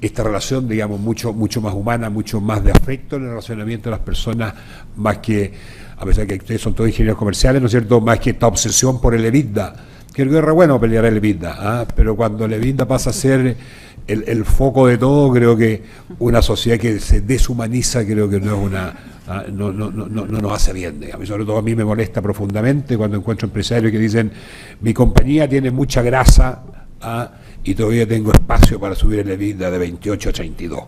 esta relación, digamos, mucho más humana, mucho más de afecto en el relacionamiento de las personas, más que, a pesar de que ustedes son todos ingenieros comerciales, ¿no es cierto?, más que esta obsesión por el EBITDA. Creo que es re bueno pelear el EBITDA, pero cuando el EBITDA pasa a ser el foco de todo, creo que una sociedad que se deshumaniza, creo que no es no nos hace bien, digamos. Sobre todo a mí me molesta profundamente cuando encuentro empresarios que dicen: mi compañía tiene mucha grasa y todavía tengo espacio para subir el EBITDA de 28 a 32.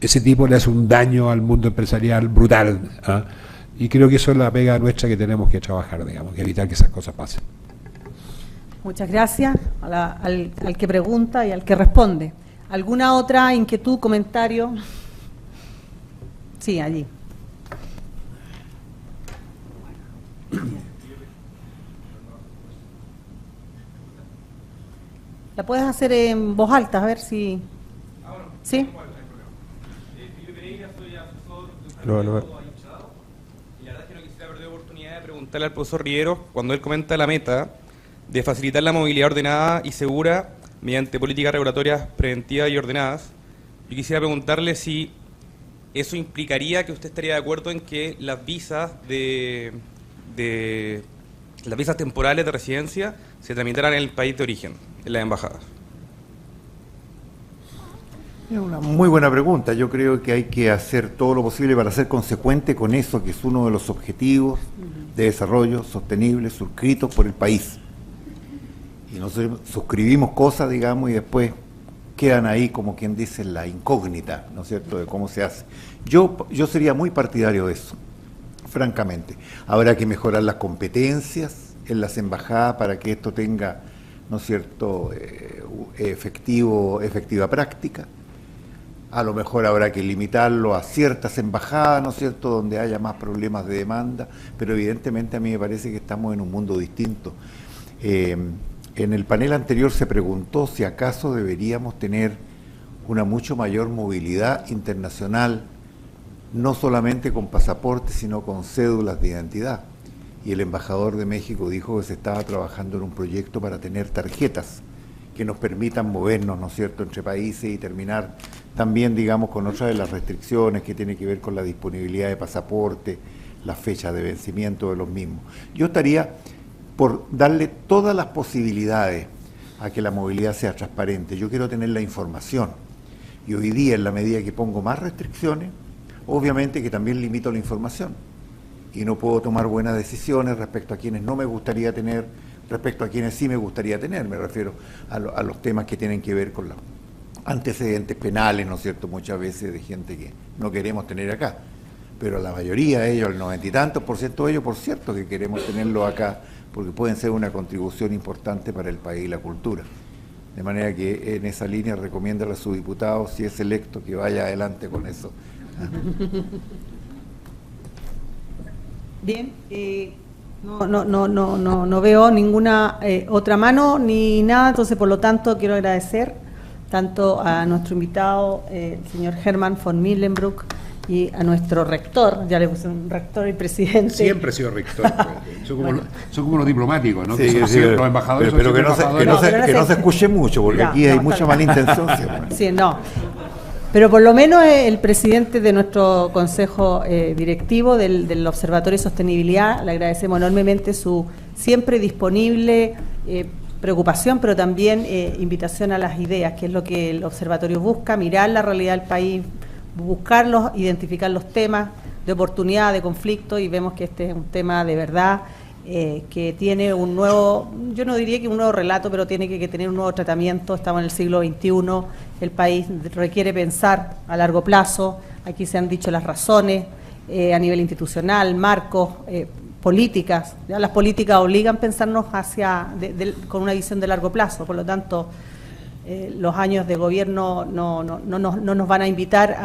Ese tipo le hace un daño al mundo empresarial brutal, y creo que eso es la pega nuestra que tenemos que trabajar, digamos, que evitar que esas cosas pasen. Muchas gracias al que pregunta y al que responde. ¿Alguna otra inquietud, comentario? Sí, allí. La puedes hacer en voz alta, a ver si... ¿Sí? Y la verdad es que no quisiera perder la oportunidad de preguntarle al profesor Riero, cuando él comenta la meta de facilitar la movilidad ordenada y segura mediante políticas regulatorias preventivas y ordenadas, yo quisiera preguntarle si eso implicaría que usted estaría de acuerdo en que las visas las visas temporales de residencia se tramitaran en el país de origen, en las embajadas. Es una muy buena pregunta. Yo creo que hay que hacer todo lo posible para ser consecuente con eso, que es uno de los objetivos de desarrollo sostenible suscritos por el país. Y nosotros suscribimos cosas, digamos, y después quedan ahí, como quien dice, la incógnita, ¿no es cierto?, de cómo se hace. Yo sería muy partidario de eso, francamente. Habrá que mejorar las competencias en las embajadas para que esto tenga, ¿no es cierto?, efectiva práctica. A lo mejor habrá que limitarlo a ciertas embajadas, ¿no es cierto?, donde haya más problemas de demanda, pero evidentemente a mí me parece que estamos en un mundo distinto. En el panel anterior se preguntó si acaso deberíamos tener una mucho mayor movilidad internacional, no solamente con pasaportes, sino con cédulas de identidad. Y el embajador de México dijo que se estaba trabajando en un proyecto para tener tarjetas que nos permitan movernos, ¿no es cierto?, entre países y terminar también, digamos, con otra de las restricciones que tiene que ver con la disponibilidad de pasaporte, las fechas de vencimiento de los mismos. Yo estaría por darle todas las posibilidades a que la movilidad sea transparente. Yo quiero tener la información y hoy día, en la medida que pongo más restricciones, obviamente que también limito la información y no puedo tomar buenas decisiones respecto a quienes no me gustaría tener, respecto a quienes sí me gustaría tener. Me refiero a los temas que tienen que ver con los antecedentes penales, ¿no es cierto?, muchas veces de gente que no queremos tener acá, pero la mayoría de ellos, el 90 y tantos % de ellos, por cierto que queremos tenerlo acá, porque pueden ser una contribución importante para el país y la cultura. De manera que en esa línea recomiéndale a su diputado, si es electo, que vaya adelante con eso. Bien, no veo ninguna otra mano ni nada, entonces por lo tanto quiero agradecer tanto a nuestro invitado, el señor Herman von Millenbroek, y a nuestro rector, ya le puse un rector y presidente. Siempre he sido rector. Son como los diplomáticos, ¿no? Sí, que son sí, los embajadores. Pero que no se escuche mucho, porque aquí hay mucha mala intención. Sí, no. Pero por lo menos el presidente de nuestro consejo directivo del Observatorio de Sostenibilidad, le agradecemos enormemente su siempre disponible preocupación, pero también invitación a las ideas, que es lo que el observatorio busca, mirar la realidad del país, buscarlos, identificar los temas de oportunidad, de conflicto, y vemos que este es un tema de verdad que tiene un nuevo, yo no diría que un nuevo relato, pero tiene que tener un nuevo tratamiento. Estamos en el siglo XXI, el país requiere pensar a largo plazo, aquí se han dicho las razones a nivel institucional, marcos, políticas, ¿ya? Las políticas obligan a pensarnos con una visión de largo plazo, por lo tanto los años de gobierno no nos van a invitar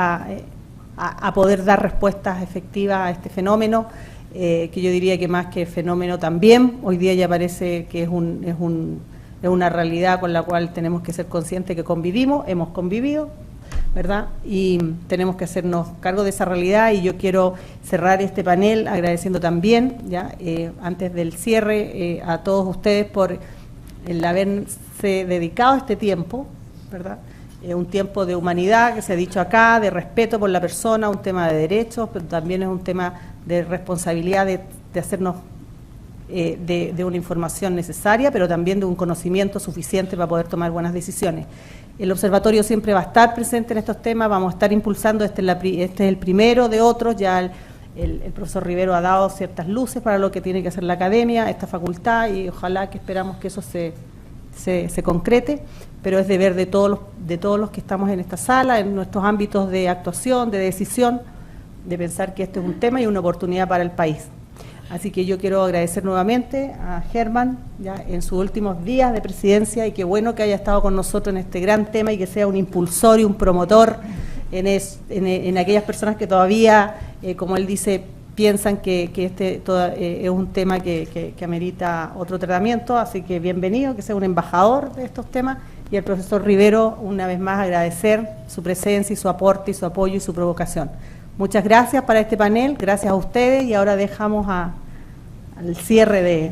a poder dar respuestas efectivas a este fenómeno, que yo diría que más que fenómeno también, hoy día ya parece que es una realidad con la cual tenemos que ser conscientes que convivimos, hemos convivido, ¿verdad? Y tenemos que hacernos cargo de esa realidad, y yo quiero cerrar este panel agradeciendo también, ya antes del cierre, a todos ustedes por el haberse dedicado a este tiempo, ¿verdad? Un tiempo de humanidad, que se ha dicho acá, de respeto por la persona, un tema de derechos, pero también es un tema de responsabilidad de hacernos de una información necesaria, pero también de un conocimiento suficiente para poder tomar buenas decisiones. El observatorio siempre va a estar presente en estos temas, vamos a estar impulsando, este es el primero de otros, ya el profesor Rivero ha dado ciertas luces para lo que tiene que hacer la academia, esta facultad, y ojalá que esperamos que eso se concrete, pero es deber de todos los que estamos en esta sala, en nuestros ámbitos de actuación, de decisión, de pensar que este es un tema y una oportunidad para el país. Así que yo quiero agradecer nuevamente a Herman, ya en sus últimos días de presidencia, y qué bueno que haya estado con nosotros en este gran tema y que sea un impulsor y un promotor en aquellas personas que todavía, como él dice, piensan que este es un tema que amerita otro tratamiento. Así que bienvenido, que sea un embajador de estos temas, y al profesor Rivero, una vez más, agradecer su presencia y su aporte y su apoyo y su provocación. Muchas gracias para este panel, gracias a ustedes, y ahora dejamos al cierre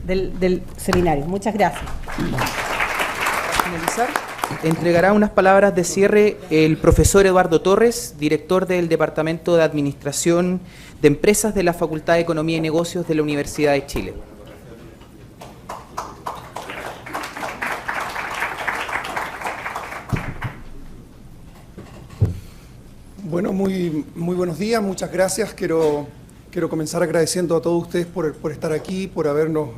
del seminario. Muchas gracias. Para finalizar, entregará unas palabras de cierre el profesor Eduardo Torres, director del Departamento de Administración de Empresas de la Facultad de Economía y Negocios de la Universidad de Chile. Bueno, muy buenos días, muchas gracias. Quiero comenzar agradeciendo a todos ustedes por estar aquí, por habernos,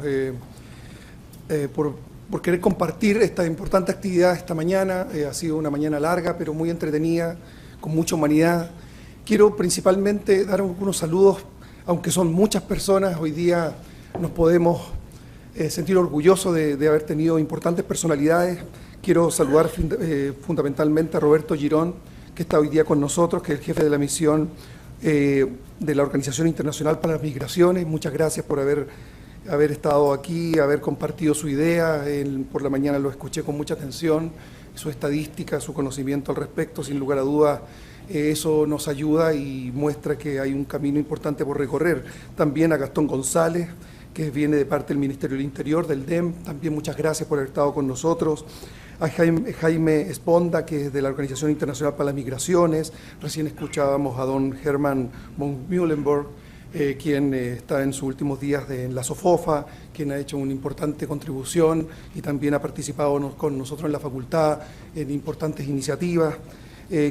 por querer compartir esta importante actividad esta mañana. Ha sido una mañana larga, pero muy entretenida, con mucha humanidad. Quiero principalmente dar algunos saludos, aunque son muchas personas. Hoy día nos podemos sentir orgullosos de haber tenido importantes personalidades. Quiero saludar fundamentalmente a Roberto Girón, que está hoy día con nosotros, que es el jefe de la misión de la Organización Internacional para las Migraciones. Muchas gracias por haber estado aquí, haber compartido su idea. Por la mañana lo escuché con mucha atención, su estadística, su conocimiento al respecto, sin lugar a dudas. Eso nos ayuda y muestra que hay un camino importante por recorrer. También a Gastón González, que viene de parte del Ministerio del Interior, del DEM, también muchas gracias por haber estado con nosotros. A Jaime Esponda, que es de la Organización Internacional para las Migraciones. Recién escuchábamos a don Herman von Mühlenburg, quien está en sus últimos días en la SOFOFA, quien ha hecho una importante contribución y también ha participado con nosotros en la facultad en importantes iniciativas.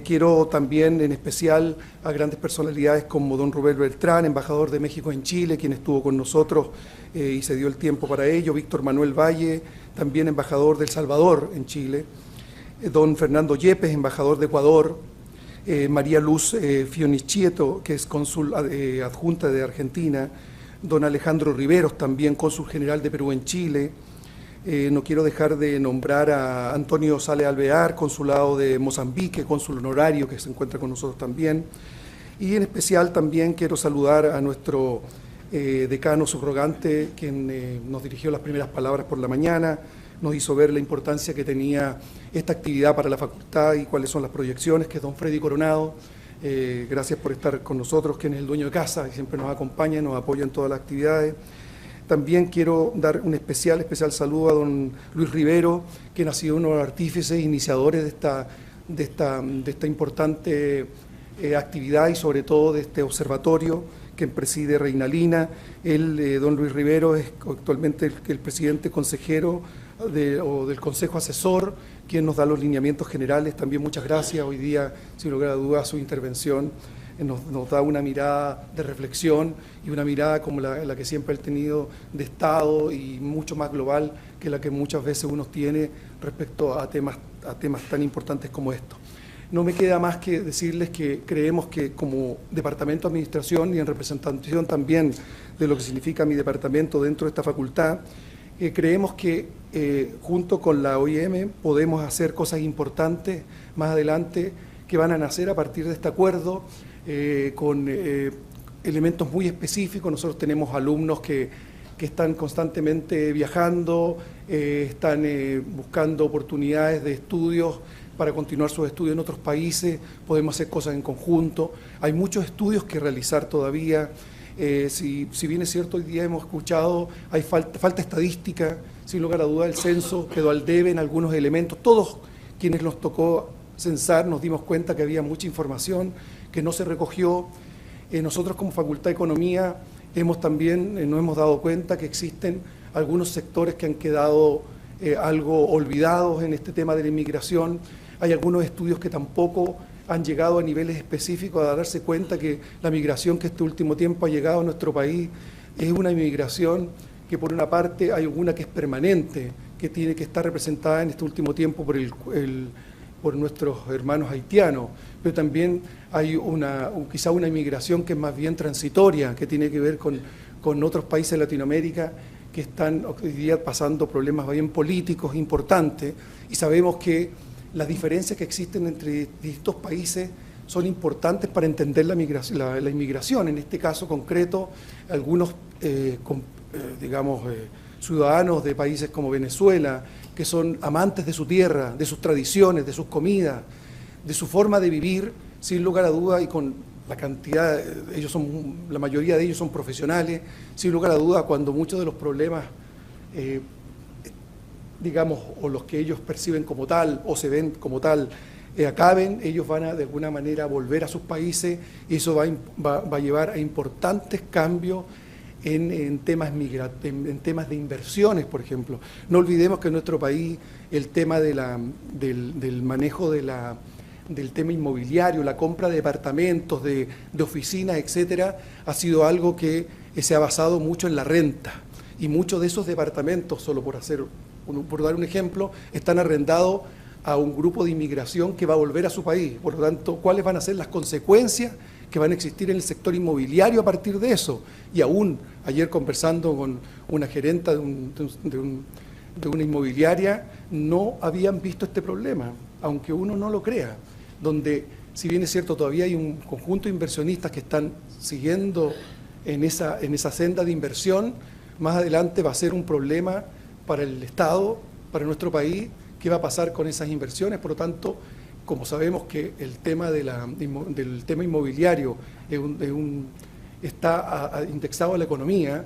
Quiero también en especial a grandes personalidades como don Rubén Beltrán, embajador de México en Chile, quien estuvo con nosotros y se dio el tiempo para ello, Víctor Manuel Valle, también embajador de El Salvador en Chile, don Fernando Yepes, embajador de Ecuador, María Luz Fionichieto, que es cónsul adjunta de Argentina, don Alejandro Riveros, también cónsul general de Perú en Chile. No quiero dejar de nombrar a Antonio Sale Alvear, consulado de Mozambique, cónsul honorario, que se encuentra con nosotros también. Y en especial también quiero saludar a nuestro decano subrogante, quien nos dirigió las primeras palabras por la mañana, nos hizo ver la importancia que tenía esta actividad para la facultad y cuáles son las proyecciones, que es don Freddy Coronado. Gracias por estar con nosotros, quien es el dueño de casa y siempre nos acompaña, nos apoya en todas las actividades. También quiero dar un especial saludo a don Luis Rivero, quien ha sido uno de los artífices e iniciadores de esta importante actividad y sobre todo de este observatorio que preside Reinalina. Don Luis Rivero es actualmente el presidente consejero del Consejo Asesor, quien nos da los lineamientos generales. También muchas gracias. Hoy día, sin lugar a dudas, su intervención nos da una mirada de reflexión y una mirada como la que siempre ha tenido de Estado y mucho más global que la que muchas veces uno tiene respecto a temas tan importantes como estos. No me queda más que decirles que creemos que como Departamento de Administración y en representación también de lo que significa mi departamento dentro de esta facultad, creemos que junto con la OIM podemos hacer cosas importantes más adelante que van a nacer a partir de este acuerdo con elementos muy específicos. Nosotros tenemos alumnos que están constantemente viajando, están buscando oportunidades de estudios para continuar sus estudios en otros países, podemos hacer cosas en conjunto. Hay muchos estudios que realizar todavía. Si bien es cierto, hoy día hemos escuchado, hay falta estadística, sin lugar a duda el censo quedó al debe en algunos elementos. Todos quienes nos tocó censar nos dimos cuenta que había mucha información que no se recogió. Nosotros como Facultad de Economía nos hemos dado cuenta que existen algunos sectores que han quedado algo olvidados en este tema de la inmigración. Hay algunos estudios que tampoco han llegado a niveles específicos a darse cuenta que la migración que este último tiempo ha llegado a nuestro país es una inmigración que por una parte hay una que es permanente, que tiene que estar representada en este último tiempo por nuestros hermanos haitianos, pero también hay quizá una inmigración que es más bien transitoria, que tiene que ver con otros países de Latinoamérica que están hoy día pasando problemas bien políticos importantes, y sabemos que las diferencias que existen entre distintos países son importantes para entender la inmigración. En este caso concreto, algunos ciudadanos de países como Venezuela, que son amantes de su tierra, de sus tradiciones, de sus comidas, de su forma de vivir, sin lugar a duda, y con la cantidad, la mayoría de ellos son profesionales, sin lugar a duda, cuando muchos de los problemas, o los que ellos perciben como tal, o se ven como tal, acaben, ellos van a de alguna manera volver a sus países, y eso va a llevar a importantes cambios en temas de inversiones, por ejemplo. No olvidemos que en nuestro país el tema del manejo del tema inmobiliario, la compra de departamentos, de oficinas, etcétera, ha sido algo que se ha basado mucho en la renta, y muchos de esos departamentos, solo por dar un ejemplo, están arrendados a un grupo de inmigración que va a volver a su país. Por lo tanto, ¿cuáles van a ser las consecuencias que van a existir en el sector inmobiliario a partir de eso? Y aún ayer conversando con una gerenta de una inmobiliaria, no habían visto este problema, aunque uno no lo crea, donde si bien es cierto, todavía hay un conjunto de inversionistas que están siguiendo en esa senda de inversión, más adelante va a ser un problema para el Estado, para nuestro país, qué va a pasar con esas inversiones. Por lo tanto, como sabemos que el tema del tema inmobiliario está indexado a la economía,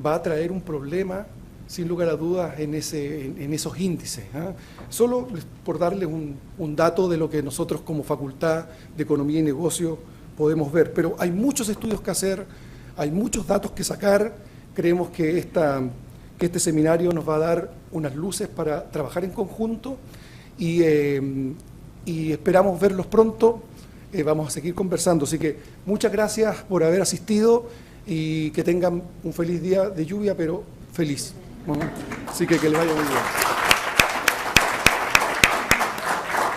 va a traer un problema, sin lugar a dudas, en esos índices. Solo por darles un dato de lo que nosotros como Facultad de Economía y Negocio podemos ver. Pero hay muchos estudios que hacer, hay muchos datos que sacar. Creemos que este seminario nos va a dar unas luces para trabajar en conjunto y esperamos verlos pronto. Vamos a seguir conversando. Así que muchas gracias por haber asistido y que tengan un feliz día de lluvia, pero feliz. Así que les vaya muy bien.